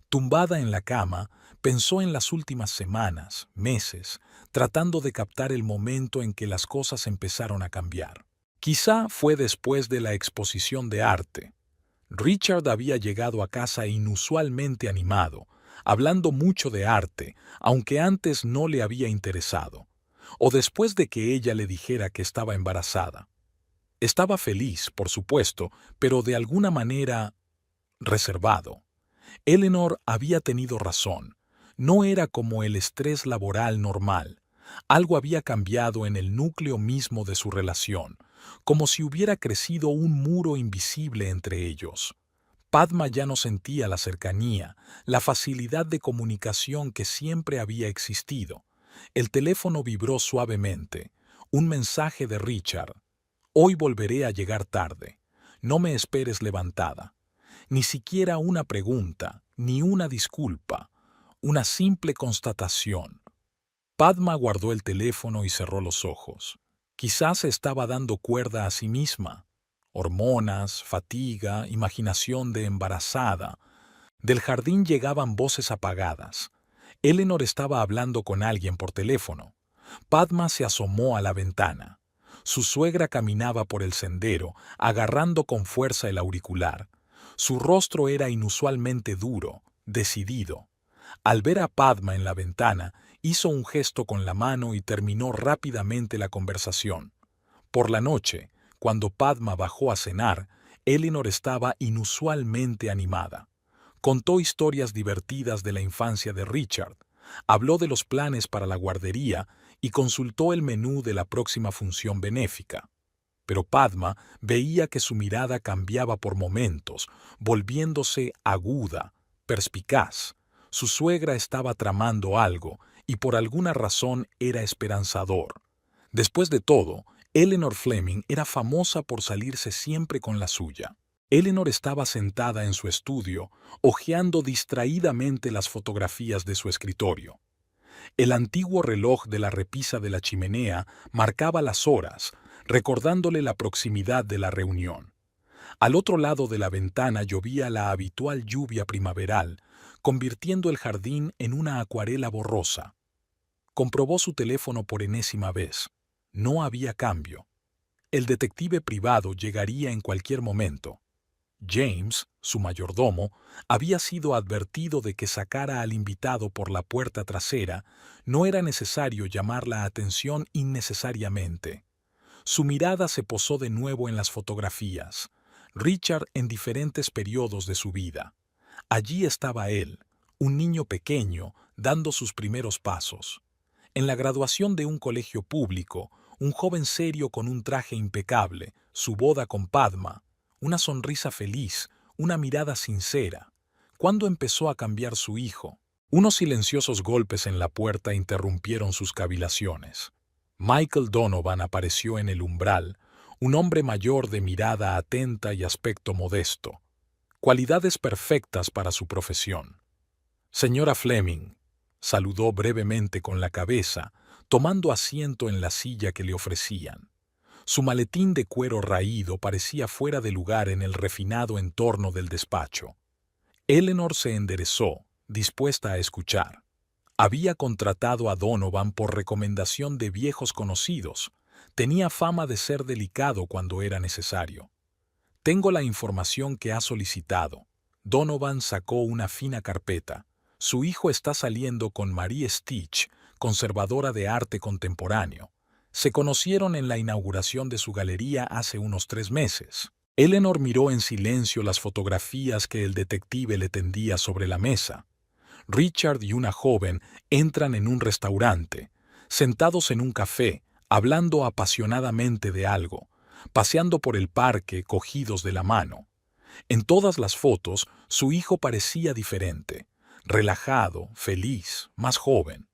Tumbada en la cama, pensó en las últimas semanas, meses, tratando de captar el momento en que las cosas empezaron a cambiar. Quizá fue después de la exposición de arte. Richard había llegado a casa inusualmente animado, hablando mucho de arte, aunque antes no le había interesado. O después de que ella le dijera que estaba embarazada. Estaba feliz, por supuesto, pero de alguna manera reservado. Eleanor había tenido razón. No era como el estrés laboral normal. Algo había cambiado en el núcleo mismo de su relación, como si hubiera crecido un muro invisible entre ellos. Padma ya no sentía la cercanía, la facilidad de comunicación que siempre había existido. El teléfono vibró suavemente. Un mensaje de Richard. «Hoy volveré a llegar tarde. No me esperes levantada». Ni siquiera una pregunta, ni una disculpa. Una simple constatación. Padma guardó el teléfono y cerró los ojos. Quizás estaba dando cuerda a sí misma. Hormonas, fatiga, imaginación de embarazada. Del jardín llegaban voces apagadas. Eleanor estaba hablando con alguien por teléfono. Padma se asomó a la ventana. Su suegra caminaba por el sendero, agarrando con fuerza el auricular. Su rostro era inusualmente duro, decidido. Al ver a Padma en la ventana, hizo un gesto con la mano y terminó rápidamente la conversación. Por la noche, cuando Padma bajó a cenar, Eleanor estaba inusualmente animada. Contó historias divertidas de la infancia de Richard, habló de los planes para la guardería y consultó el menú de la próxima función benéfica. Pero Padma veía que su mirada cambiaba por momentos, volviéndose aguda, perspicaz. Su suegra estaba tramando algo y por alguna razón era esperanzador. Después de todo, Eleanor Fleming era famosa por salirse siempre con la suya. Eleanor estaba sentada en su estudio, hojeando distraídamente las fotografías de su escritorio. El antiguo reloj de la repisa de la chimenea marcaba las horas, recordándole la proximidad de la reunión. Al otro lado de la ventana llovía la habitual lluvia primaveral, convirtiendo el jardín en una acuarela borrosa. Comprobó su teléfono por enésima vez. No había cambio. El detective privado llegaría en cualquier momento. James, su mayordomo, había sido advertido de que sacara al invitado por la puerta trasera. No era necesario llamar la atención innecesariamente. Su mirada se posó de nuevo en las fotografías. Richard en diferentes periodos de su vida. Allí estaba él, un niño pequeño, dando sus primeros pasos. En la graduación de un colegio público, un joven serio con un traje impecable, su boda con Padma, una sonrisa feliz, una mirada sincera. ¿Cuándo empezó a cambiar su hijo? Unos silenciosos golpes en la puerta interrumpieron sus cavilaciones. Michael Donovan apareció en el umbral, un hombre mayor de mirada atenta y aspecto modesto. Cualidades perfectas para su profesión. Señora Fleming, saludó brevemente con la cabeza, tomando asiento en la silla que le ofrecían. Su maletín de cuero raído parecía fuera de lugar en el refinado entorno del despacho. Eleanor se enderezó, dispuesta a escuchar. Había contratado a Donovan por recomendación de viejos conocidos. Tenía fama de ser delicado cuando era necesario. Tengo la información que ha solicitado. Donovan sacó una fina carpeta. Su hijo está saliendo con Marie Stitch, conservadora de arte contemporáneo. Se conocieron en la inauguración de su galería hace unos 3 meses. Eleanor miró en silencio las fotografías que el detective le tendía sobre la mesa. Richard y una joven entran en un restaurante, sentados en un café, hablando apasionadamente de algo, paseando por el parque cogidos de la mano. En todas las fotos, su hijo parecía diferente, relajado, feliz, más joven.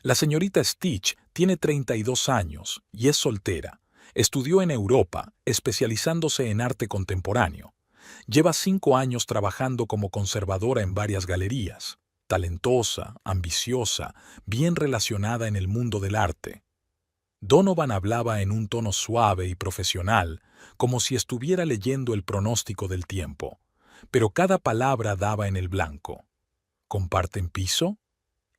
La señorita Stitch tiene 32 años y es soltera. Estudió en Europa, especializándose en arte contemporáneo. Lleva 5 años trabajando como conservadora en varias galerías. Talentosa, ambiciosa, bien relacionada en el mundo del arte. Donovan hablaba en un tono suave y profesional, como si estuviera leyendo el pronóstico del tiempo, pero cada palabra daba en el blanco. ¿Comparten piso?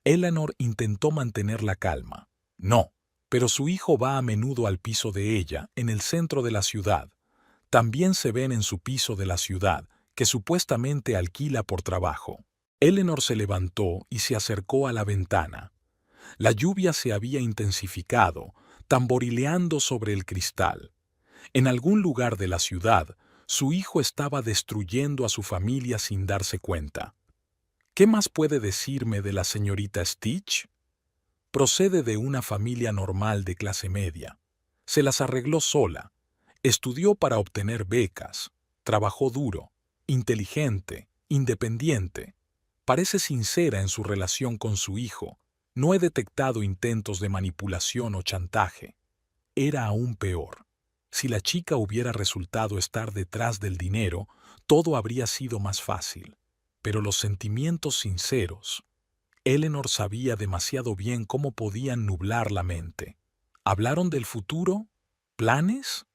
Eleanor intentó mantener la calma. No, pero su hijo va a menudo al piso de ella, en el centro de la ciudad. También se ven en su piso de la ciudad, que supuestamente alquila por trabajo. Eleanor se levantó y se acercó a la ventana. La lluvia se había intensificado, tamborileando sobre el cristal. En algún lugar de la ciudad, su hijo estaba destruyendo a su familia sin darse cuenta. ¿Qué más puede decirme de la señorita Stitch? Procede de una familia normal de clase media. Se las arregló sola. Estudió para obtener becas. Trabajó duro, inteligente, independiente. Parece sincera en su relación con su hijo. No he detectado intentos de manipulación o chantaje. Era aún peor. Si la chica hubiera resultado estar detrás del dinero, todo habría sido más fácil. Pero los sentimientos sinceros. Eleanor sabía demasiado bien cómo podían nublar la mente. ¿Hablaron del futuro? ¿Planes?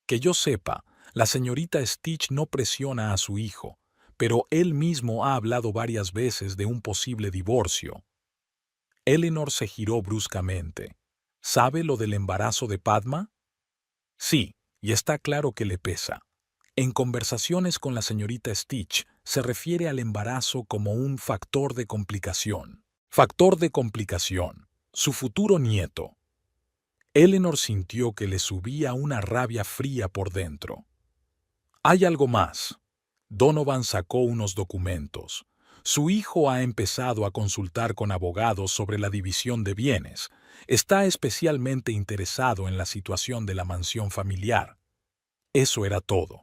Que yo sepa, la señorita Stitch no presiona a su hijo, pero él mismo ha hablado varias veces de un posible divorcio. Eleanor se giró bruscamente. ¿Sabe lo del embarazo de Padma? Sí, y está claro que le pesa. En conversaciones con la señorita Stitch, se refiere al embarazo como un factor de complicación. Factor de complicación. Su futuro nieto. Eleanor sintió que le subía una rabia fría por dentro. Hay algo más. Donovan sacó unos documentos. Su hijo ha empezado a consultar con abogados sobre la división de bienes. Está especialmente interesado en la situación de la mansión familiar. Eso era todo.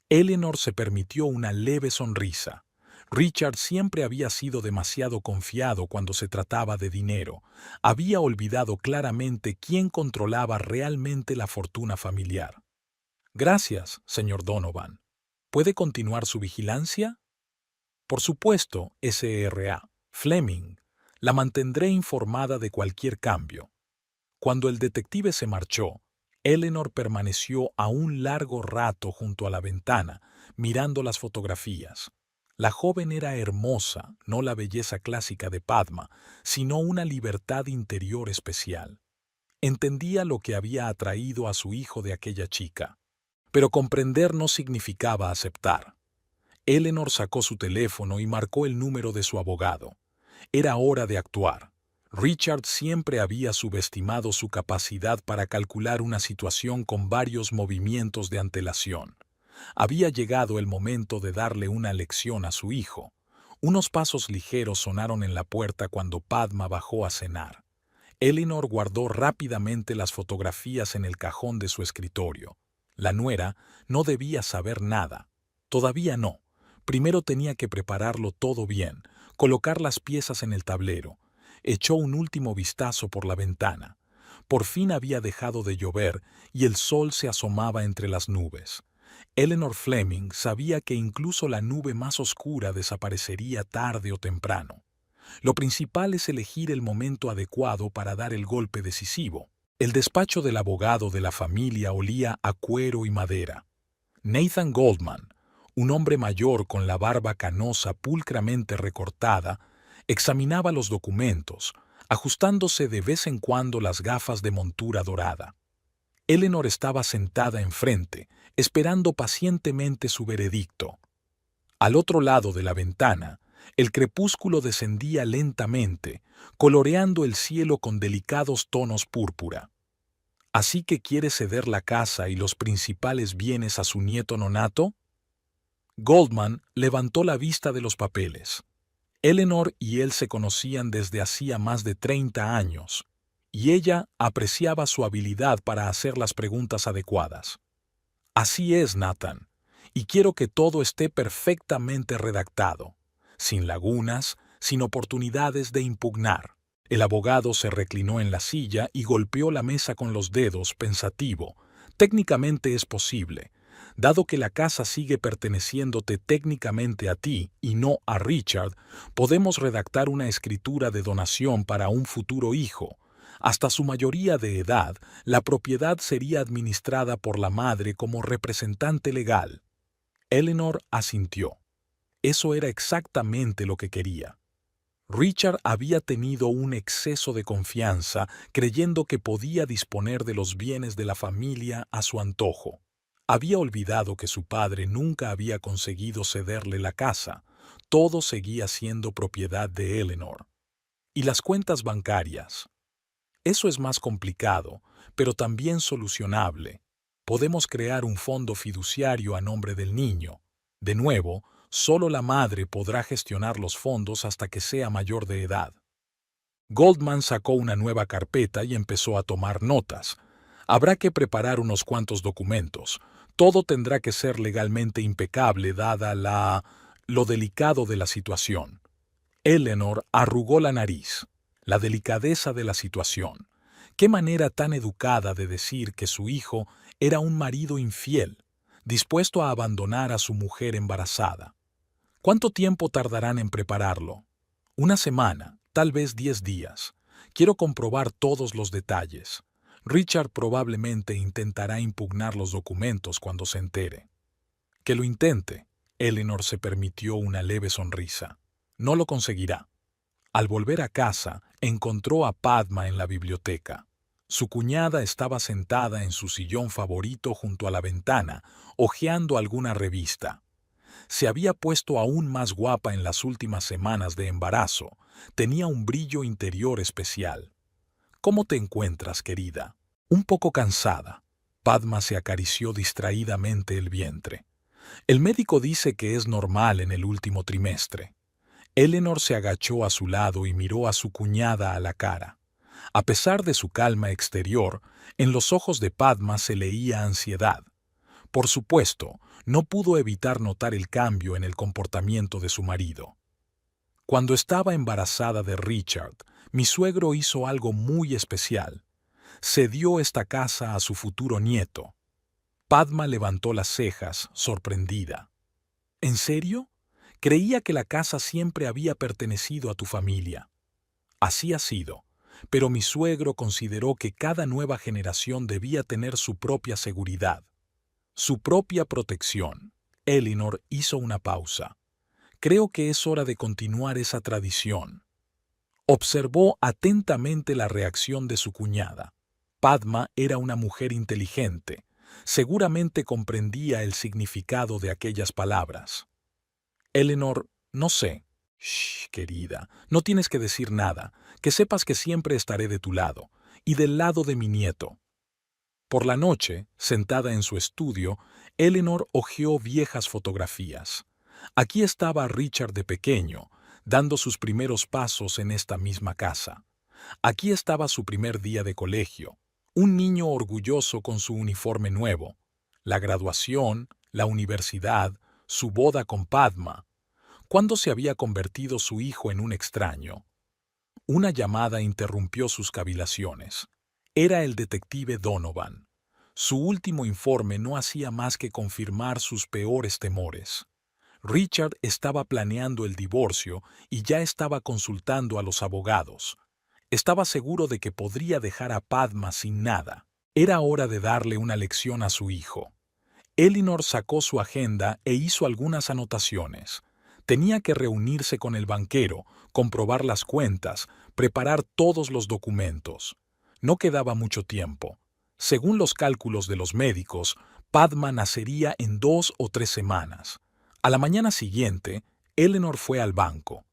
Eleanor se permitió una leve sonrisa. Richard siempre había sido demasiado confiado cuando se trataba de dinero. Había olvidado claramente quién controlaba realmente la fortuna familiar. Gracias, señor Donovan. ¿Puede continuar su vigilancia? Por supuesto, Sra. Fleming. La mantendré informada de cualquier cambio. Cuando el detective se marchó, Eleanor permaneció a un largo rato junto a la ventana, mirando las fotografías. La joven era hermosa, no la belleza clásica de Padma, sino una libertad interior especial. Entendía lo que había atraído a su hijo de aquella chica. Pero comprender no significaba aceptar. Eleanor sacó su teléfono y marcó el número de su abogado. Era hora de actuar. Richard siempre había subestimado su capacidad para calcular una situación con varios movimientos de antelación. Había llegado el momento de darle una lección a su hijo. Unos pasos ligeros sonaron en la puerta cuando Padma bajó a cenar. Eleanor guardó rápidamente las fotografías en el cajón de su escritorio. La nuera no debía saber nada. Todavía no. Primero tenía que prepararlo todo bien, colocar las piezas en el tablero. Echó un último vistazo por la ventana. Por fin había dejado de llover y el sol se asomaba entre las nubes. Eleanor Fleming sabía que incluso la nube más oscura desaparecería tarde o temprano. Lo principal es elegir el momento adecuado para dar el golpe decisivo. El despacho del abogado de la familia olía a cuero y madera. Nathan Goldman, un hombre mayor con la barba canosa pulcramente recortada, examinaba los documentos, ajustándose de vez en cuando las gafas de montura dorada. Eleanor estaba sentada enfrente, esperando pacientemente su veredicto. Al otro lado de la ventana, el crepúsculo descendía lentamente, coloreando el cielo con delicados tonos púrpura. ¿Así que quiere ceder la casa y los principales bienes a su nieto nonato? Goldman levantó la vista de los papeles. Eleanor y él se conocían desde hacía más de 30 años, y ella apreciaba su habilidad para hacer las preguntas adecuadas. Así es, Nathan, y quiero que todo esté perfectamente redactado, sin lagunas, sin oportunidades de impugnar. El abogado se reclinó en la silla y golpeó la mesa con los dedos, pensativo. Técnicamente es posible. Dado que la casa sigue perteneciéndote técnicamente a ti y no a Richard, podemos redactar una escritura de donación para un futuro hijo. Hasta su mayoría de edad, la propiedad sería administrada por la madre como representante legal. Eleanor asintió. Eso era exactamente lo que quería. Richard había tenido un exceso de confianza, creyendo que podía disponer de los bienes de la familia a su antojo. Había olvidado que su padre nunca había conseguido cederle la casa. Todo seguía siendo propiedad de Eleanor. ¿Y las cuentas bancarias? Eso es más complicado, pero también solucionable. Podemos crear un fondo fiduciario a nombre del niño. De nuevo, solo la madre podrá gestionar los fondos hasta que sea mayor de edad. Goldman sacó una nueva carpeta y empezó a tomar notas. Habrá que preparar unos cuantos documentos. Todo tendrá que ser legalmente impecable dada lo delicado de la situación. Eleanor arrugó la nariz. La delicadeza de la situación. Qué manera tan educada de decir que su hijo era un marido infiel, dispuesto a abandonar a su mujer embarazada. ¿Cuánto tiempo tardarán en prepararlo? Una semana, tal vez 10 días. Quiero comprobar todos los detalles. Richard probablemente intentará impugnar los documentos cuando se entere. Que lo intente. Eleanor se permitió una leve sonrisa. No lo conseguirá. Al volver a casa, encontró a Padma en la biblioteca. Su cuñada estaba sentada en su sillón favorito junto a la ventana, hojeando alguna revista. Se había puesto aún más guapa en las últimas semanas de embarazo. Tenía un brillo interior especial. ¿Cómo te encuentras, querida? Un poco cansada. Padma se acarició distraídamente el vientre. El médico dice que es normal en el último trimestre. Eleanor se agachó a su lado y miró a su cuñada a la cara. A pesar de su calma exterior, en los ojos de Padma se leía ansiedad. Por supuesto, no pudo evitar notar el cambio en el comportamiento de su marido. Cuando estaba embarazada de Richard, mi suegro hizo algo muy especial. Cedió esta casa a su futuro nieto. Padma levantó las cejas, sorprendida. ¿En serio? Creía que la casa siempre había pertenecido a tu familia. Así ha sido, pero mi suegro consideró que cada nueva generación debía tener su propia seguridad, su propia protección. Eleanor hizo una pausa. Creo que es hora de continuar esa tradición. Observó atentamente la reacción de su cuñada. Padma era una mujer inteligente. Seguramente comprendía el significado de aquellas palabras. Eleanor, no sé. Shh, querida, no tienes que decir nada. Que sepas que siempre estaré de tu lado, y del lado de mi nieto. Por la noche, sentada en su estudio, Eleanor hojeó viejas fotografías. Aquí estaba Richard de pequeño, dando sus primeros pasos en esta misma casa. Aquí estaba su primer día de colegio, un niño orgulloso con su uniforme nuevo, la graduación, la universidad, su boda con Padma. ¿Cuándo se había convertido su hijo en un extraño? Una llamada interrumpió sus cavilaciones. Era el detective Donovan. Su último informe no hacía más que confirmar sus peores temores. Richard estaba planeando el divorcio y ya estaba consultando a los abogados. Estaba seguro de que podría dejar a Padma sin nada. Era hora de darle una lección a su hijo. Elinor sacó su agenda e hizo algunas anotaciones. Tenía que reunirse con el banquero, comprobar las cuentas, preparar todos los documentos. No quedaba mucho tiempo. Según los cálculos de los médicos, Padma nacería en 2 o 3 semanas. A la mañana siguiente, Elinor fue al banco.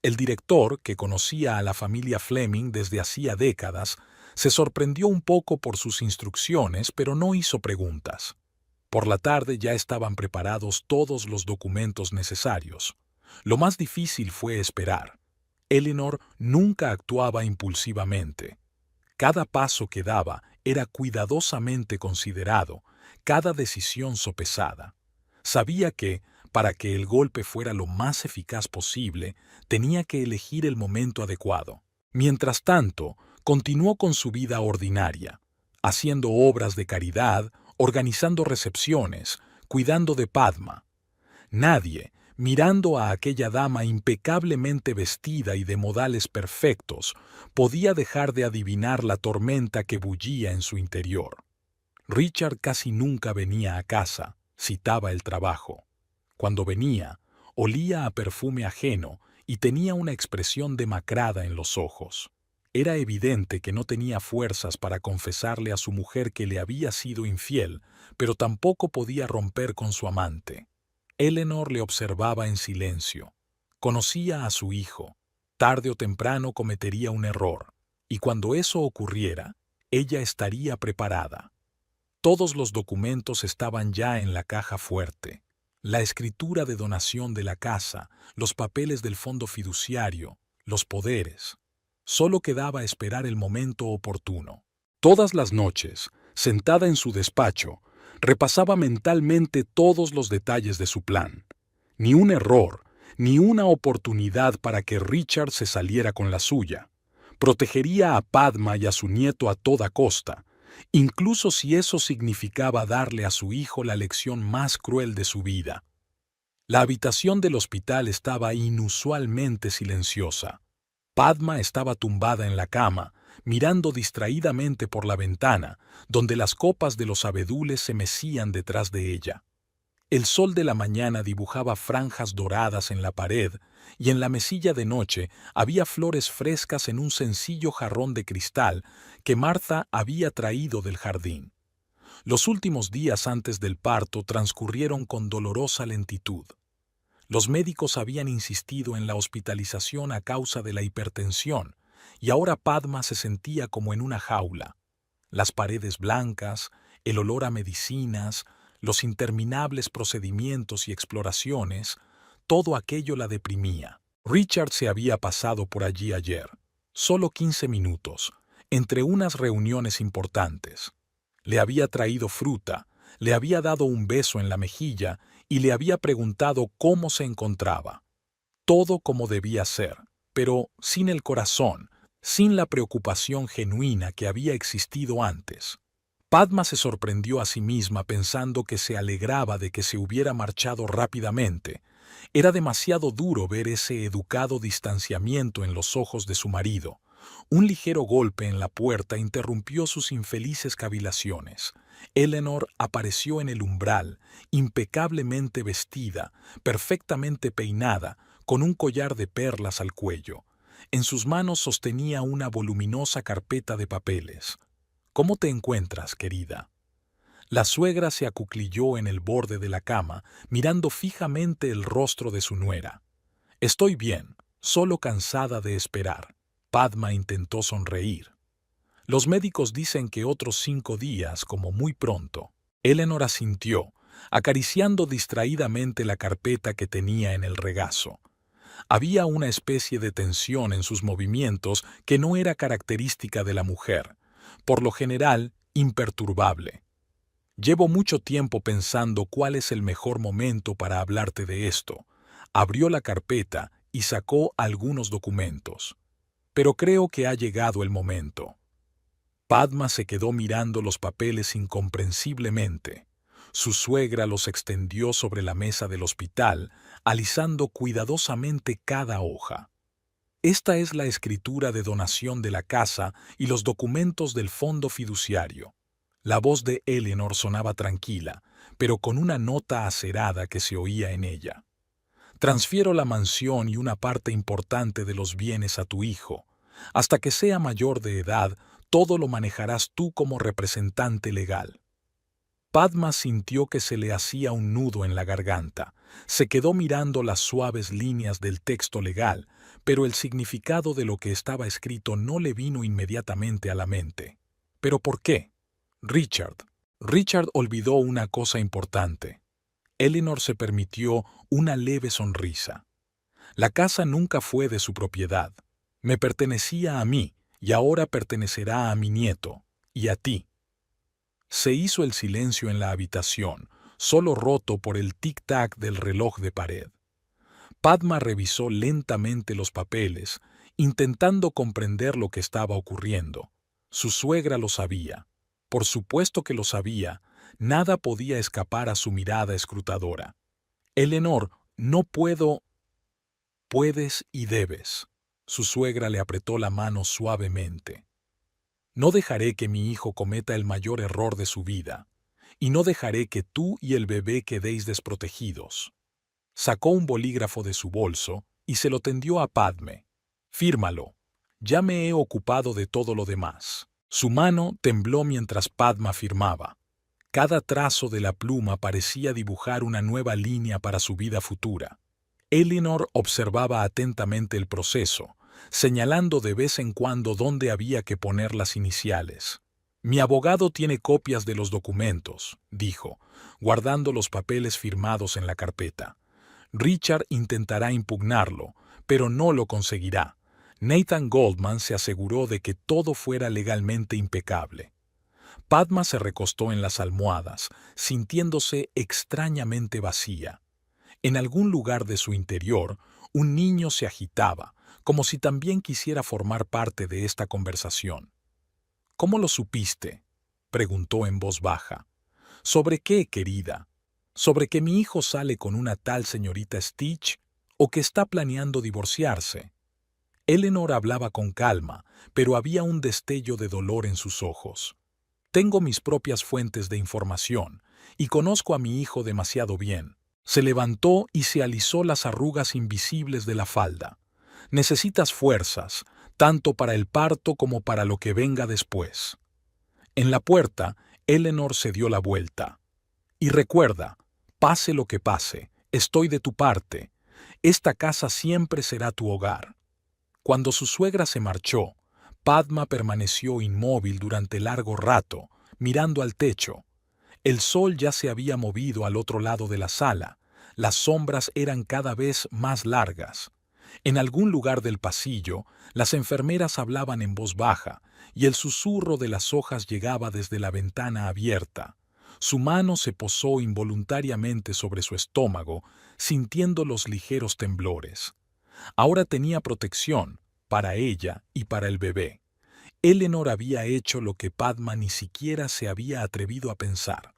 El director, que conocía a la familia Fleming desde hacía décadas, se sorprendió un poco por sus instrucciones, pero no hizo preguntas. Por la tarde ya estaban preparados todos los documentos necesarios. Lo más difícil fue esperar. Elinor nunca actuaba impulsivamente. Cada paso que daba era cuidadosamente considerado, cada decisión sopesada. Sabía que, para que el golpe fuera lo más eficaz posible, tenía que elegir el momento adecuado. Mientras tanto, continuó con su vida ordinaria, haciendo obras de caridad, organizando recepciones, cuidando de Padma. Nadie, mirando a aquella dama impecablemente vestida y de modales perfectos, podía dejar de adivinar la tormenta que bullía en su interior. Richard casi nunca venía a casa, citaba el trabajo. Cuando venía, olía a perfume ajeno y tenía una expresión demacrada en los ojos. Era evidente que no tenía fuerzas para confesarle a su mujer que le había sido infiel, pero tampoco podía romper con su amante. Elinor le observaba en silencio. Conocía a su hijo. Tarde o temprano cometería un error, y cuando eso ocurriera, ella estaría preparada. Todos los documentos estaban ya en la caja fuerte. La escritura de donación de la casa, los papeles del fondo fiduciario, los poderes. Solo quedaba esperar el momento oportuno. Todas las noches, sentada en su despacho, repasaba mentalmente todos los detalles de su plan. Ni un error, ni una oportunidad para que Richard se saliera con la suya. Protegería a Padma y a su nieto a toda costa, incluso si eso significaba darle a su hijo la lección más cruel de su vida. La habitación del hospital estaba inusualmente silenciosa. Padma estaba tumbada en la cama, mirando distraídamente por la ventana, donde las copas de los abedules se mecían detrás de ella. El sol de la mañana dibujaba franjas doradas en la pared, y en la mesilla de noche había flores frescas en un sencillo jarrón de cristal que Martha había traído del jardín. Los últimos días antes del parto transcurrieron con dolorosa lentitud. Los médicos habían insistido en la hospitalización a causa de la hipertensión, y ahora Padma se sentía como en una jaula. Las paredes blancas, el olor a medicinas, los interminables procedimientos y exploraciones, todo aquello la deprimía. Richard se había pasado por allí ayer, solo 15 minutos, entre unas reuniones importantes. Le había traído fruta, le había dado un beso en la mejilla y le había preguntado cómo se encontraba. Todo como debía ser, pero sin el corazón, sin la preocupación genuina que había existido antes. Padma se sorprendió a sí misma pensando que se alegraba de que se hubiera marchado rápidamente. Era demasiado duro ver ese educado distanciamiento en los ojos de su marido. Un ligero golpe en la puerta interrumpió sus infelices cavilaciones. Elinor apareció en el umbral, impecablemente vestida, perfectamente peinada, con un collar de perlas al cuello. En sus manos sostenía una voluminosa carpeta de papeles. «¿Cómo te encuentras, querida?». La suegra se acuclilló en el borde de la cama, mirando fijamente el rostro de su nuera. «Estoy bien, solo cansada de esperar». Padma intentó sonreír. «Los médicos dicen que otros 5 días, como muy pronto». Elinor asintió, acariciando distraídamente la carpeta que tenía en el regazo. Había una especie de tensión en sus movimientos que no era característica de la mujer, por lo general imperturbable. Llevo mucho tiempo pensando cuál es el mejor momento para hablarte de esto. Abrió la carpeta y sacó algunos documentos. Pero creo que ha llegado el momento. Padma se quedó mirando los papeles incomprensiblemente. Su suegra los extendió sobre la mesa del hospital, alisando cuidadosamente cada hoja. Esta es la escritura de donación de la casa y los documentos del fondo fiduciario. La voz de Eleanor sonaba tranquila, pero con una nota acerada que se oía en ella. Transfiero la mansión y una parte importante de los bienes a tu hijo. Hasta que sea mayor de edad, todo lo manejarás tú como representante legal. Padma sintió que se le hacía un nudo en la garganta. Se quedó mirando las suaves líneas del texto legal, pero el significado de lo que estaba escrito no le vino inmediatamente a la mente. ¿Pero por qué? Richard olvidó una cosa importante. Eleanor se permitió una leve sonrisa. La casa nunca fue de su propiedad. Me pertenecía a mí y ahora pertenecerá a mi nieto y a ti. Se hizo el silencio en la habitación, solo roto por el tic-tac del reloj de pared. Padma revisó lentamente los papeles, intentando comprender lo que estaba ocurriendo. Su suegra lo sabía. Por supuesto que lo sabía. Nada podía escapar a su mirada escrutadora. Eleanor, no puedo. Puedes y debes. Su suegra le apretó la mano suavemente. No dejaré que mi hijo cometa el mayor error de su vida, y no dejaré que tú y el bebé quedéis desprotegidos. Sacó un bolígrafo de su bolso y se lo tendió a Padme. Fírmalo. Ya me he ocupado de todo lo demás. Su mano tembló mientras Padma firmaba. Cada trazo de la pluma parecía dibujar una nueva línea para su vida futura. Eleanor observaba atentamente el proceso, señalando de vez en cuando dónde había que poner las iniciales. Mi abogado tiene copias de los documentos, dijo, guardando los papeles firmados en la carpeta. Richard intentará impugnarlo, pero no lo conseguirá. Nathan Goldman se aseguró de que todo fuera legalmente impecable. Padma se recostó en las almohadas, sintiéndose extrañamente vacía. En algún lugar de su interior, un niño se agitaba, como si también quisiera formar parte de esta conversación. ¿Cómo lo supiste?, preguntó en voz baja. ¿Sobre qué, querida? ¿Sobre que mi hijo sale con una tal señorita Stitch o que está planeando divorciarse? Eleanor hablaba con calma, pero había un destello de dolor en sus ojos. Tengo mis propias fuentes de información y conozco a mi hijo demasiado bien. Se levantó y se alisó las arrugas invisibles de la falda. Necesitas fuerzas, tanto para el parto como para lo que venga después. En la puerta, Eleanor se dio la vuelta. Y recuerda, pase lo que pase, estoy de tu parte. Esta casa siempre será tu hogar. Cuando su suegra se marchó, Padma permaneció inmóvil durante largo rato, mirando al techo. El sol ya se había movido al otro lado de la sala. Las sombras eran cada vez más largas. En algún lugar del pasillo, las enfermeras hablaban en voz baja, y el susurro de las hojas llegaba desde la ventana abierta. Su mano se posó involuntariamente sobre su estómago, sintiendo los ligeros temblores. Ahora tenía protección, para ella y para el bebé. Eleanor había hecho lo que Padma ni siquiera se había atrevido a pensar.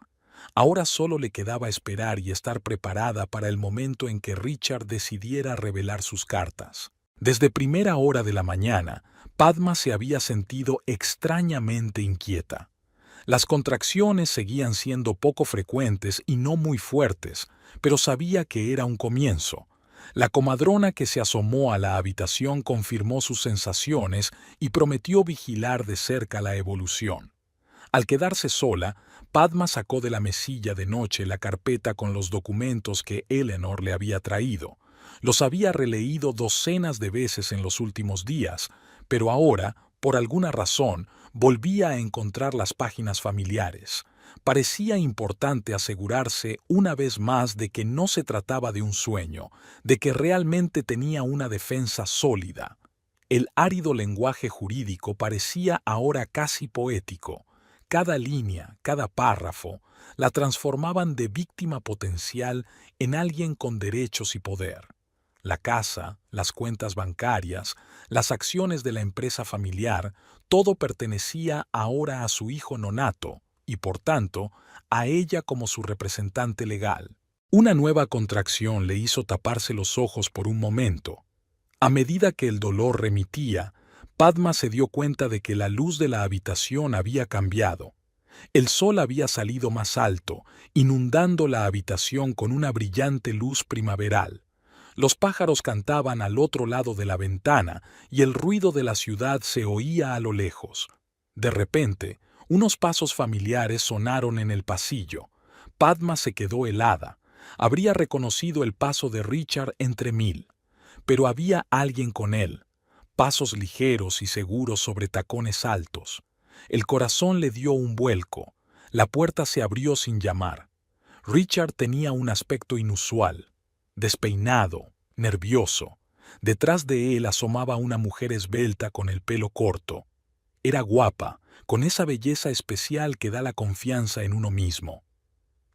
Ahora solo le quedaba esperar y estar preparada para el momento en que Richard decidiera revelar sus cartas. Desde primera hora de la mañana, Padma se había sentido extrañamente inquieta. Las contracciones seguían siendo poco frecuentes y no muy fuertes, pero sabía que era un comienzo. La comadrona que se asomó a la habitación confirmó sus sensaciones y prometió vigilar de cerca la evolución. Al quedarse sola, Padma sacó de la mesilla de noche la carpeta con los documentos que Eleanor le había traído. Los había releído docenas de veces en los últimos días, pero ahora, por alguna razón, volvía a encontrar las páginas familiares. Parecía importante asegurarse una vez más de que no se trataba de un sueño, de que realmente tenía una defensa sólida. El árido lenguaje jurídico parecía ahora casi poético. Cada línea, cada párrafo, la transformaban de víctima potencial en alguien con derechos y poder. La casa, las cuentas bancarias, las acciones de la empresa familiar, todo pertenecía ahora a su hijo nonato y, por tanto, a ella como su representante legal. Una nueva contracción le hizo taparse los ojos por un momento. A medida que el dolor remitía, Padma se dio cuenta de que la luz de la habitación había cambiado. El sol había salido más alto, inundando la habitación con una brillante luz primaveral. Los pájaros cantaban al otro lado de la ventana y el ruido de la ciudad se oía a lo lejos. De repente, unos pasos familiares sonaron en el pasillo. Padma se quedó helada. Habría reconocido el paso de Richard entre mil. Pero había alguien con él. Pasos ligeros y seguros sobre tacones altos. El corazón le dio un vuelco. La puerta se abrió sin llamar. Richard tenía un aspecto inusual. Despeinado, nervioso. Detrás de él asomaba una mujer esbelta con el pelo corto. Era guapa, con esa belleza especial que da la confianza en uno mismo.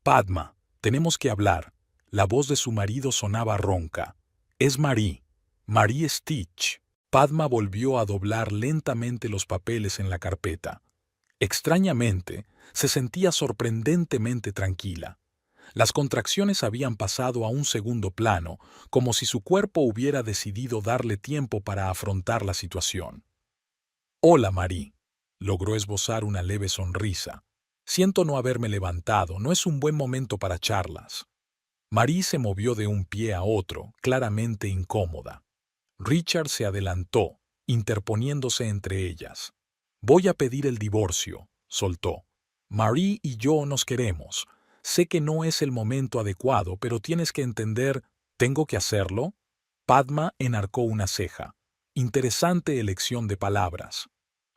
Padma, tenemos que hablar. La voz de su marido sonaba ronca. Es Marie. Marie Stitch. Padma volvió a doblar lentamente los papeles en la carpeta. Extrañamente, se sentía sorprendentemente tranquila. Las contracciones habían pasado a un segundo plano, como si su cuerpo hubiera decidido darle tiempo para afrontar la situación. «Hola, Marie», logró esbozar una leve sonrisa. «Siento no haberme levantado, no es un buen momento para charlas». Marie se movió de un pie a otro, claramente incómoda. Richard se adelantó, interponiéndose entre ellas. «Voy a pedir el divorcio», soltó. «Marie y yo nos queremos. Sé que no es el momento adecuado, pero tienes que entender, ¿tengo que hacerlo?» Padma enarcó una ceja. Interesante elección de palabras.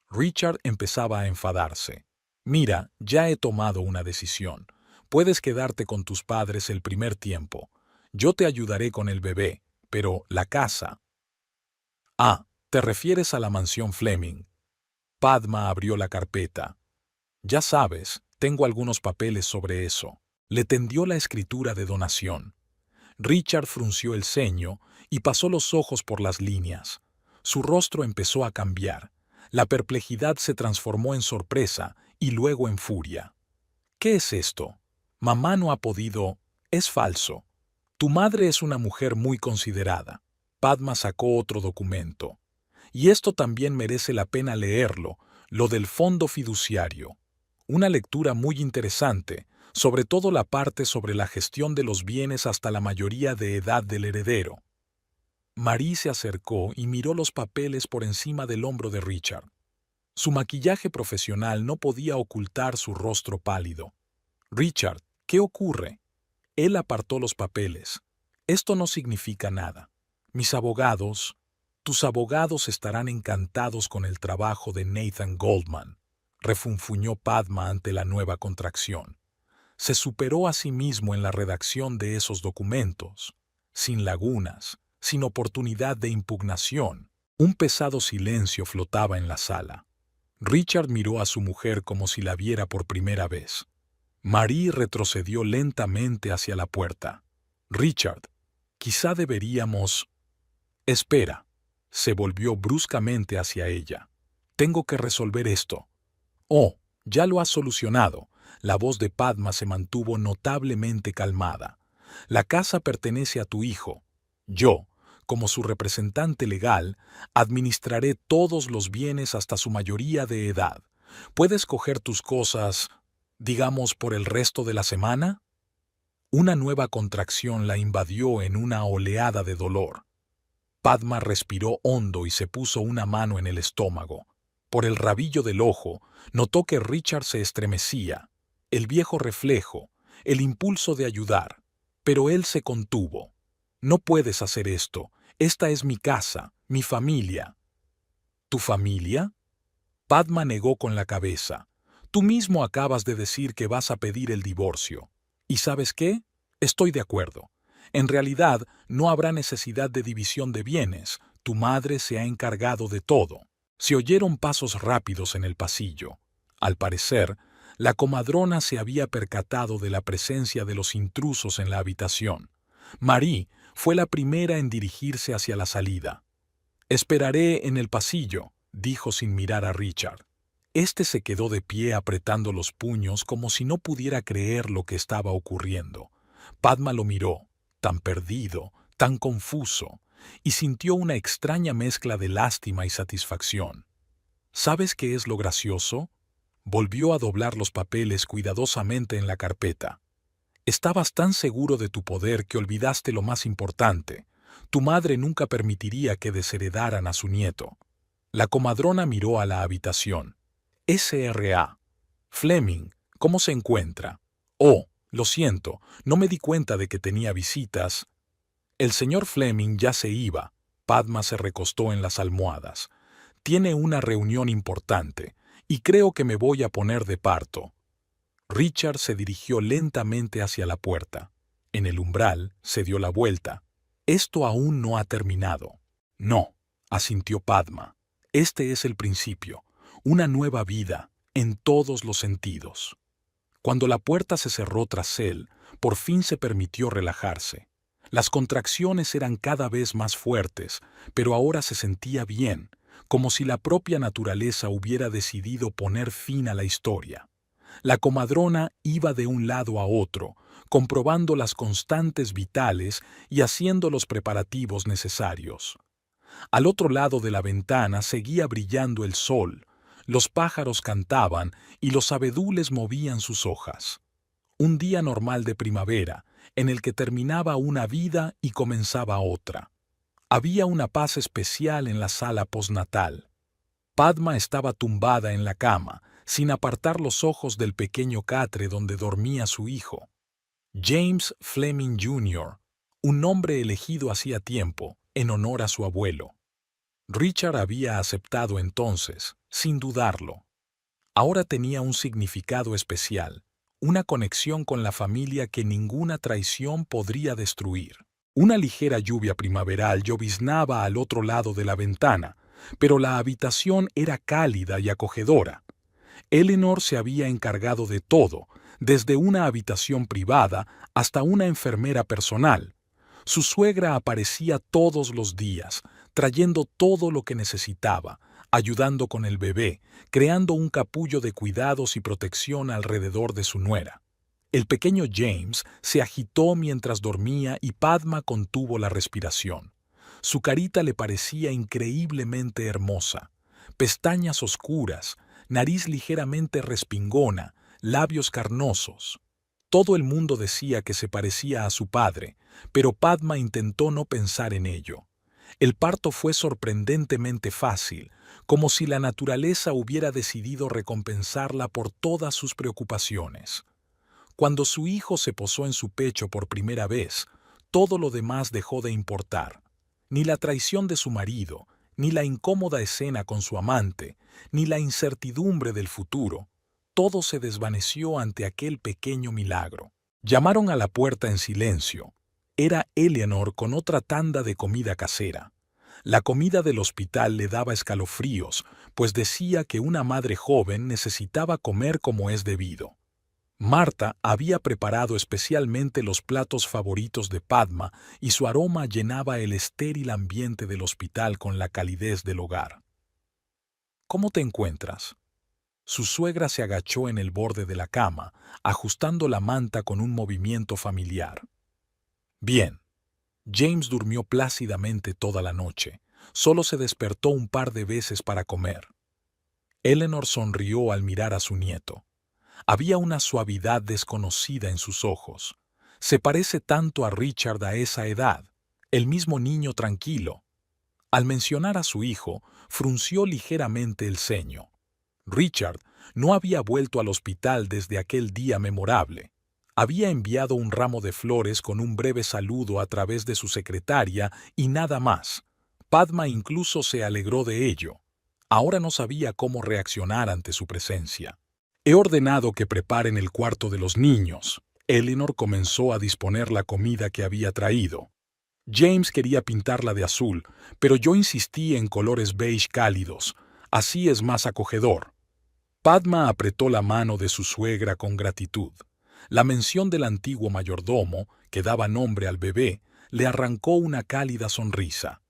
Richard empezaba a enfadarse. «Mira, ya he tomado una decisión. Puedes quedarte con tus padres el primer tiempo. Yo te ayudaré con el bebé, pero la casa...» «Ah, te refieres a la mansión Fleming». Padma abrió la carpeta. «Ya sabes, tengo algunos papeles sobre eso». Le tendió la escritura de donación. Richard frunció el ceño y pasó los ojos por las líneas. Su rostro empezó a cambiar. La perplejidad se transformó en sorpresa y luego en furia. «¿Qué es esto? Mamá no ha podido... Es falso. Tu madre es una mujer muy considerada». Padma sacó otro documento. «Y esto también merece la pena leerlo, lo del fondo fiduciario. Una lectura muy interesante, sobre todo la parte sobre la gestión de los bienes hasta la mayoría de edad del heredero». Marie se acercó y miró los papeles por encima del hombro de Richard. Su maquillaje profesional no podía ocultar su rostro pálido. «Richard, ¿qué ocurre?» Él apartó los papeles. «Esto no significa nada. Mis abogados, tus abogados estarán encantados con el trabajo de Nathan Goldman», refunfuñó Padma ante la nueva contracción. Se superó a sí mismo en la redacción de esos documentos, sin lagunas, sin oportunidad de impugnación. Un pesado silencio flotaba en la sala. Richard miró a su mujer como si la viera por primera vez. Marie retrocedió lentamente hacia la puerta. «Richard, quizá deberíamos...» «Espera». Se volvió bruscamente hacia ella. «Tengo que resolver esto». «Oh, ya lo has solucionado». La voz de Padma se mantuvo notablemente calmada. «La casa pertenece a tu hijo. Yo, como su representante legal, administraré todos los bienes hasta su mayoría de edad. Puedes coger tus cosas, digamos, por el resto de la semana». Una nueva contracción la invadió en una oleada de dolor. Padma respiró hondo y se puso una mano en el estómago. Por el rabillo del ojo, notó que Richard se estremecía. El viejo reflejo, el impulso de ayudar. Pero él se contuvo. «No puedes hacer esto. Esta es mi casa, mi familia». «¿Tu familia?». Padma negó con la cabeza. Tú mismo acabas de decir que vas a pedir el divorcio. ¿Y sabes qué? Estoy de acuerdo. En realidad, no habrá necesidad de división de bienes. Tu madre se ha encargado de todo. Se oyeron pasos rápidos en el pasillo. Al parecer, la comadrona se había percatado de la presencia de los intrusos en la habitación. Marie fue la primera en dirigirse hacia la salida. «Esperaré en el pasillo», dijo sin mirar a Richard. Este se quedó de pie apretando los puños como si no pudiera creer lo que estaba ocurriendo. Padma lo miró, tan perdido, tan confuso, y sintió una extraña mezcla de lástima y satisfacción. ¿Sabes qué es lo gracioso? Volvió a doblar los papeles cuidadosamente en la carpeta. Estabas tan seguro de tu poder que olvidaste lo más importante. Tu madre nunca permitiría que desheredaran a su nieto. La comadrona miró a la habitación. S.R.A. Fleming, ¿cómo se encuentra? Oh, lo siento, no me di cuenta de que tenía visitas. El señor Fleming ya se iba. Padma se recostó en las almohadas. Tiene una reunión importante, y creo que me voy a poner de parto. Richard se dirigió lentamente hacia la puerta. En el umbral se dio la vuelta. Esto aún no ha terminado. No, asintió Padma. Este es el principio, una nueva vida, en todos los sentidos. Cuando la puerta se cerró tras él, por fin se permitió relajarse. Las contracciones eran cada vez más fuertes, pero ahora se sentía bien, como si la propia naturaleza hubiera decidido poner fin a la historia. La comadrona iba de un lado a otro, comprobando las constantes vitales y haciendo los preparativos necesarios. Al otro lado de la ventana seguía brillando el sol, los pájaros cantaban y los abedules movían sus hojas. Un día normal de primavera, en el que terminaba una vida y comenzaba otra. Había una paz especial en la sala postnatal. Padma estaba tumbada en la cama, sin apartar los ojos del pequeño catre donde dormía su hijo. James Fleming Jr., un nombre elegido hacía tiempo, en honor a su abuelo. Richard había aceptado entonces, sin dudarlo. Ahora tenía un significado especial, una conexión con la familia que ninguna traición podría destruir. Una ligera lluvia primaveral lloviznaba al otro lado de la ventana, pero la habitación era cálida y acogedora. Eleanor se había encargado de todo, desde una habitación privada hasta una enfermera personal. Su suegra aparecía todos los días, trayendo todo lo que necesitaba, ayudando con el bebé, creando un capullo de cuidados y protección alrededor de su nuera. El pequeño James se agitó mientras dormía y Padma contuvo la respiración. Su carita le parecía increíblemente hermosa. Pestañas oscuras, nariz ligeramente respingona, labios carnosos. Todo el mundo decía que se parecía a su padre, pero Padma intentó no pensar en ello. El parto fue sorprendentemente fácil, como si la naturaleza hubiera decidido recompensarla por todas sus preocupaciones. Cuando su hijo se posó en su pecho por primera vez, todo lo demás dejó de importar. Ni la traición de su marido, ni la incómoda escena con su amante, ni la incertidumbre del futuro. Todo se desvaneció ante aquel pequeño milagro. Llamaron a la puerta en silencio. Era Eleanor con otra tanda de comida casera. La comida del hospital le daba escalofríos, pues decía que una madre joven necesitaba comer como es debido. Marta había preparado especialmente los platos favoritos de Padma y su aroma llenaba el estéril ambiente del hospital con la calidez del hogar. ¿Cómo te encuentras? Su suegra se agachó en el borde de la cama, ajustando la manta con un movimiento familiar. Bien. James durmió plácidamente toda la noche. Solo se despertó un par de veces para comer. Eleanor sonrió al mirar a su nieto. Había una suavidad desconocida en sus ojos. Se parece tanto a Richard a esa edad, el mismo niño tranquilo. Al mencionar a su hijo, frunció ligeramente el ceño. Richard no había vuelto al hospital desde aquel día memorable. Había enviado un ramo de flores con un breve saludo a través de su secretaria y nada más. Padma incluso se alegró de ello. Ahora no sabía cómo reaccionar ante su presencia. He ordenado que preparen el cuarto de los niños. Eleanor comenzó a disponer la comida que había traído. James quería pintarla de azul, pero yo insistí en colores beige cálidos. Así es más acogedor. Padma apretó la mano de su suegra con gratitud. La mención del antiguo mayordomo, que daba nombre al bebé, le arrancó una cálida sonrisa.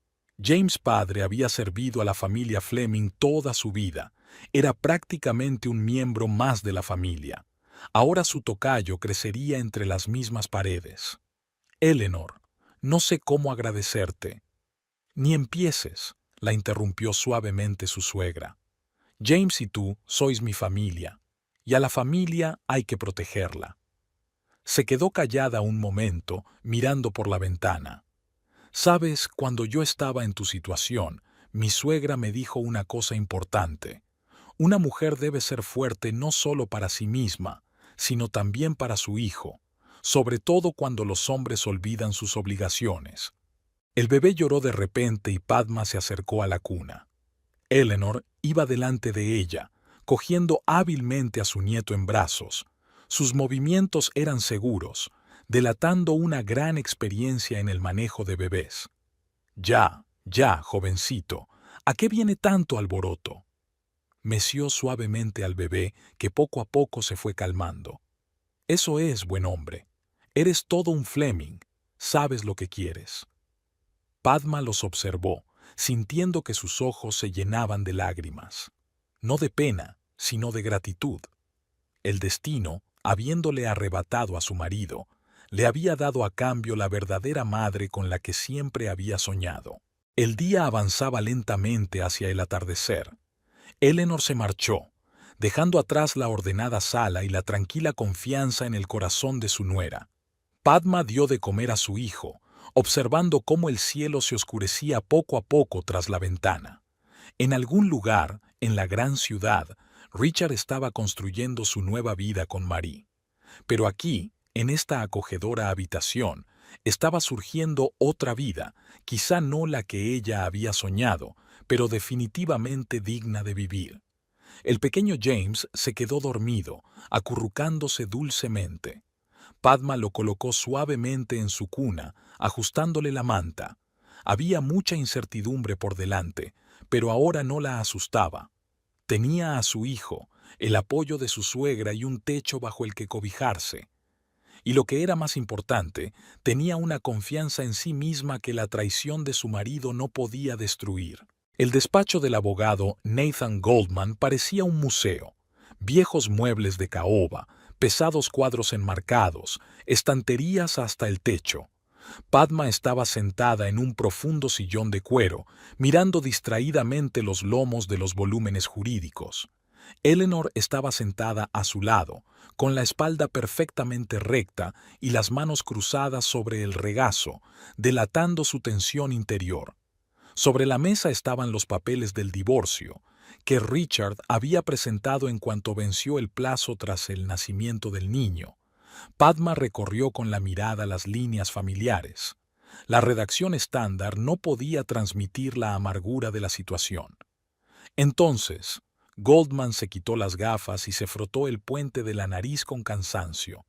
James padre había servido a la familia Fleming toda su vida. Era prácticamente un miembro más de la familia. Ahora su tocayo crecería entre las mismas paredes. Eleanor, no sé cómo agradecerte. Ni empieces, la interrumpió suavemente su suegra. James y tú sois mi familia, y a la familia hay que protegerla. Se quedó callada un momento, mirando por la ventana. Sabes, cuando yo estaba en tu situación, mi suegra me dijo una cosa importante. Una mujer debe ser fuerte no solo para sí misma, sino también para su hijo, sobre todo cuando los hombres olvidan sus obligaciones. El bebé lloró de repente y Padma se acercó a la cuna. Eleanor iba delante de ella, cogiendo hábilmente a su nieto en brazos. Sus movimientos eran seguros, delatando una gran experiencia en el manejo de bebés. Ya, jovencito, ¿a qué viene tanto alboroto? Meció suavemente al bebé, que poco a poco se fue calmando. Eso es, buen hombre. Eres todo un Fleming. Sabes lo que quieres. Padma los observó, sintiendo que sus ojos se llenaban de lágrimas. No de pena, sino de gratitud. El destino, habiéndole arrebatado a su marido, le había dado a cambio la verdadera madre con la que siempre había soñado. El día avanzaba lentamente hacia el atardecer. Eleanor se marchó, dejando atrás la ordenada sala y la tranquila confianza en el corazón de su nuera. Padma dio de comer a su hijo, observando cómo el cielo se oscurecía poco a poco tras la ventana. En algún lugar, en la gran ciudad, Richard estaba construyendo su nueva vida con Marie. Pero aquí, en esta acogedora habitación, estaba surgiendo otra vida, quizá no la que ella había soñado, pero definitivamente digna de vivir. El pequeño James se quedó dormido, acurrucándose dulcemente. Padma lo colocó suavemente en su cuna, ajustándole la manta. Había mucha incertidumbre por delante, pero ahora no la asustaba. Tenía a su hijo, el apoyo de su suegra y un techo bajo el que cobijarse. Y lo que era más importante, tenía una confianza en sí misma que la traición de su marido no podía destruir. El despacho del abogado Nathan Goldman parecía un museo. Viejos muebles de caoba, pesados cuadros enmarcados, estanterías hasta el techo. Padma estaba sentada en un profundo sillón de cuero, mirando distraídamente los lomos de los volúmenes jurídicos. Eleanor estaba sentada a su lado, con la espalda perfectamente recta y las manos cruzadas sobre el regazo, delatando su tensión interior. Sobre la mesa estaban los papeles del divorcio, que Richard había presentado en cuanto venció el plazo tras el nacimiento del niño. Padma recorrió con la mirada las líneas familiares. La redacción estándar no podía transmitir la amargura de la situación. Entonces, Goldman se quitó las gafas y se frotó el puente de la nariz con cansancio.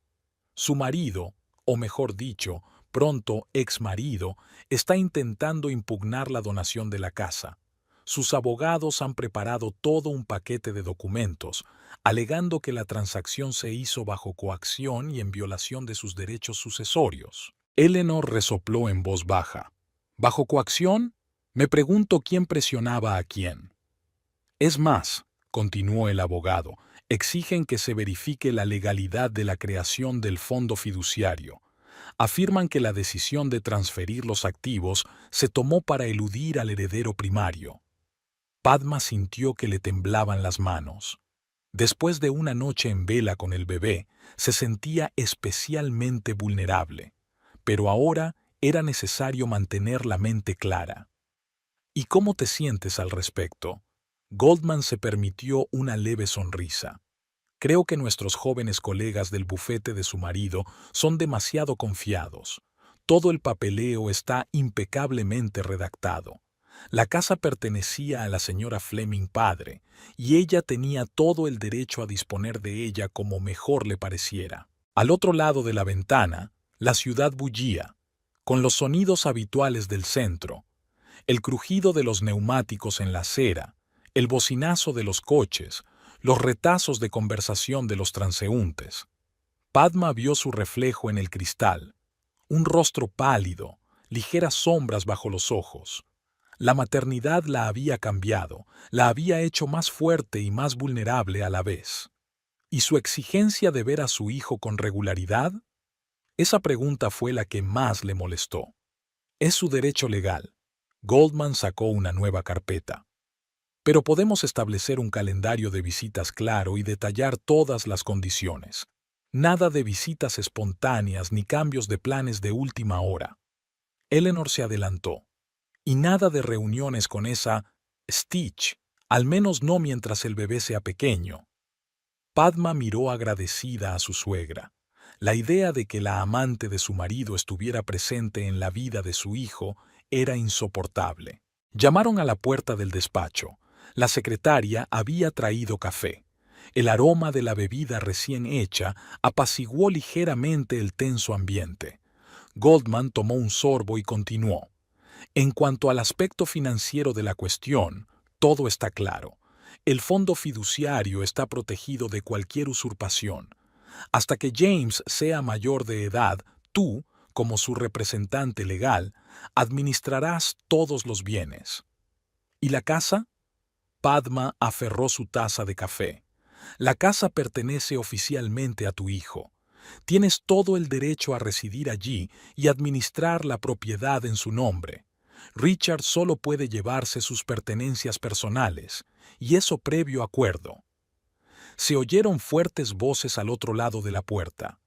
Su marido, o mejor dicho, pronto exmarido, está intentando impugnar la donación de la casa. Sus abogados han preparado todo un paquete de documentos, alegando que la transacción se hizo bajo coacción y en violación de sus derechos sucesorios. Eleanor resopló en voz baja. ¿Bajo coacción? Me pregunto quién presionaba a quién. Es más, continuó el abogado, exigen que se verifique la legalidad de la creación del fondo fiduciario. Afirman que la decisión de transferir los activos se tomó para eludir al heredero primario. Padma sintió que le temblaban las manos. Después de una noche en vela con el bebé, se sentía especialmente vulnerable, pero ahora era necesario mantener la mente clara. ¿Y cómo te sientes al respecto? Goldman se permitió una leve sonrisa. Creo que nuestros jóvenes colegas del bufete de su marido son demasiado confiados. Todo el papeleo está impecablemente redactado. La casa pertenecía a la señora Fleming padre, y ella tenía todo el derecho a disponer de ella como mejor le pareciera. Al otro lado de la ventana, la ciudad bullía, con los sonidos habituales del centro, el crujido de los neumáticos en la acera, el bocinazo de los coches, los retazos de conversación de los transeúntes. Padma vio su reflejo en el cristal, un rostro pálido, ligeras sombras bajo los ojos. La maternidad la había cambiado, la había hecho más fuerte y más vulnerable a la vez. ¿Y su exigencia de ver a su hijo con regularidad? Esa pregunta fue la que más le molestó. Es su derecho legal. Goldman sacó una nueva carpeta. Pero podemos establecer un calendario de visitas claro y detallar todas las condiciones. Nada de visitas espontáneas ni cambios de planes de última hora. Eleanor se adelantó. Y nada de reuniones con esa Stitch, al menos no mientras el bebé sea pequeño. Padma miró agradecida a su suegra. La idea de que la amante de su marido estuviera presente en la vida de su hijo era insoportable. Llamaron a la puerta del despacho. La secretaria había traído café. El aroma de la bebida recién hecha apaciguó ligeramente el tenso ambiente. Goldman tomó un sorbo y continuó. En cuanto al aspecto financiero de la cuestión, todo está claro. El fondo fiduciario está protegido de cualquier usurpación. Hasta que James sea mayor de edad, tú, como su representante legal, administrarás todos los bienes. ¿Y la casa? Padma aferró su taza de café. La casa pertenece oficialmente a tu hijo. Tienes todo el derecho a residir allí y administrar la propiedad en su nombre. Richard solo puede llevarse sus pertenencias personales, y eso previo acuerdo. Se oyeron fuertes voces al otro lado de la puerta.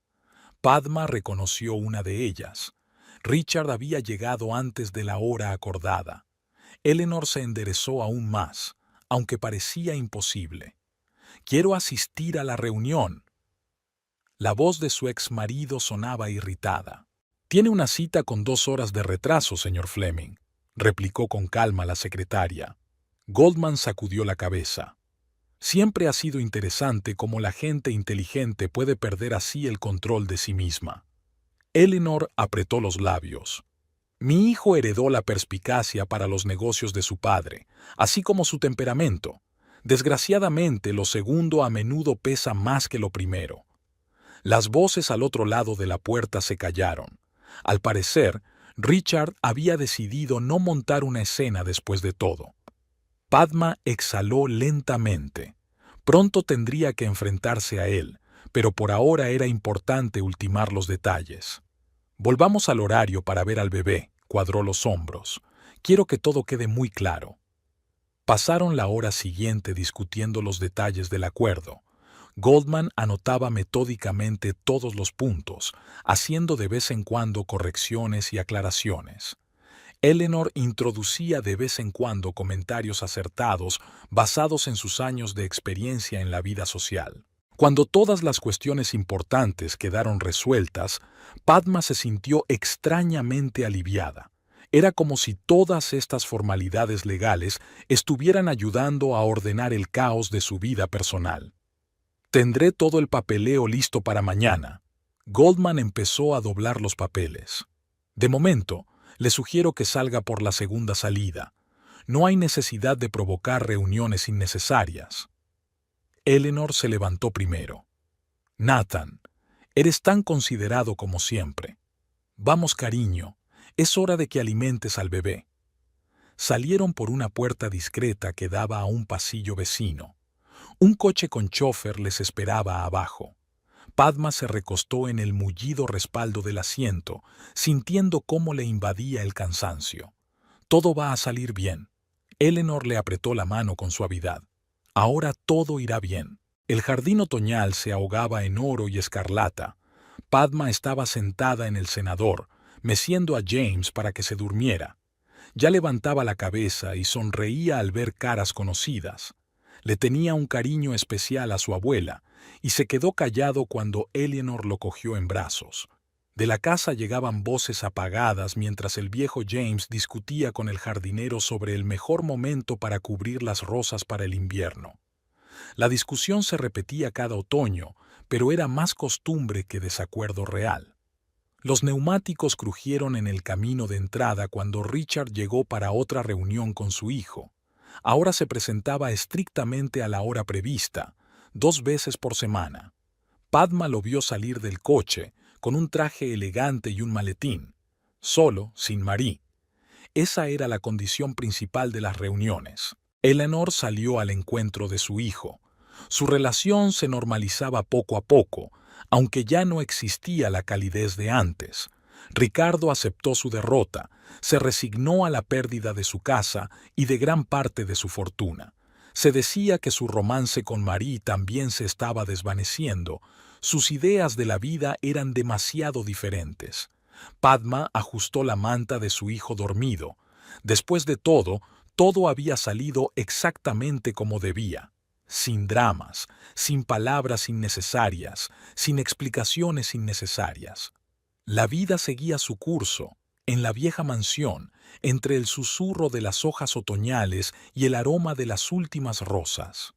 Padma reconoció una de ellas. Richard había llegado antes de la hora acordada. Eleanor se enderezó aún más, aunque parecía imposible. «Quiero asistir a la reunión». La voz de su exmarido sonaba irritada. «Tiene una cita con 2 horas de retraso, señor Fleming», replicó con calma la secretaria. Goldman sacudió la cabeza. Siempre ha sido interesante cómo la gente inteligente puede perder así el control de sí misma. Eleanor apretó los labios. Mi hijo heredó la perspicacia para los negocios de su padre, así como su temperamento. Desgraciadamente, lo segundo a menudo pesa más que lo primero. Las voces al otro lado de la puerta se callaron. Al parecer, Richard había decidido no montar una escena después de todo. Padma exhaló lentamente. Pronto tendría que enfrentarse a él, pero por ahora era importante ultimar los detalles. Volvamos al horario para ver al bebé, cuadró los hombros. Quiero que todo quede muy claro. Pasaron la hora siguiente discutiendo los detalles del acuerdo. Goldman anotaba metódicamente todos los puntos, haciendo de vez en cuando correcciones y aclaraciones. Eleanor introducía de vez en cuando comentarios acertados basados en sus años de experiencia en la vida social. Cuando todas las cuestiones importantes quedaron resueltas, Padma se sintió extrañamente aliviada. Era como si todas estas formalidades legales estuvieran ayudando a ordenar el caos de su vida personal. Tendré todo el papeleo listo para mañana. Goldman empezó a doblar los papeles. De momento, le sugiero que salga por la segunda salida. No hay necesidad de provocar reuniones innecesarias. Eleanor se levantó primero. Nathan, eres tan considerado como siempre. Vamos, cariño, es hora de que alimentes al bebé. Salieron por una puerta discreta que daba a un pasillo vecino. Un coche con chófer les esperaba abajo. Padma se recostó en el mullido respaldo del asiento, sintiendo cómo le invadía el cansancio. Todo va a salir bien. Eleanor le apretó la mano con suavidad. Ahora todo irá bien. El jardín otoñal se ahogaba en oro y escarlata. Padma estaba sentada en el cenador, meciendo a James para que se durmiera. Ya levantaba la cabeza y sonreía al ver caras conocidas. Le tenía un cariño especial a su abuela, y se quedó callado cuando Eleanor lo cogió en brazos. De la casa llegaban voces apagadas mientras el viejo James discutía con el jardinero sobre el mejor momento para cubrir las rosas para el invierno. La discusión se repetía cada otoño, pero era más costumbre que desacuerdo real. Los neumáticos crujieron en el camino de entrada cuando Richard llegó para otra reunión con su hijo. Ahora se presentaba estrictamente a la hora prevista, 2 veces por semana. Padma lo vio salir del coche, con un traje elegante y un maletín, solo, sin Marie. Esa era la condición principal de las reuniones. Eleanor salió al encuentro de su hijo. Su relación se normalizaba poco a poco, aunque ya no existía la calidez de antes. Ricardo aceptó su derrota, se resignó a la pérdida de su casa y de gran parte de su fortuna. Se decía que su romance con Marie también se estaba desvaneciendo. Sus ideas de la vida eran demasiado diferentes. Padma ajustó la manta de su hijo dormido. Después de todo había salido exactamente como debía. Sin dramas, sin palabras innecesarias, sin explicaciones innecesarias. La vida seguía su curso, en la vieja mansión, entre el susurro de las hojas otoñales y el aroma de las últimas rosas.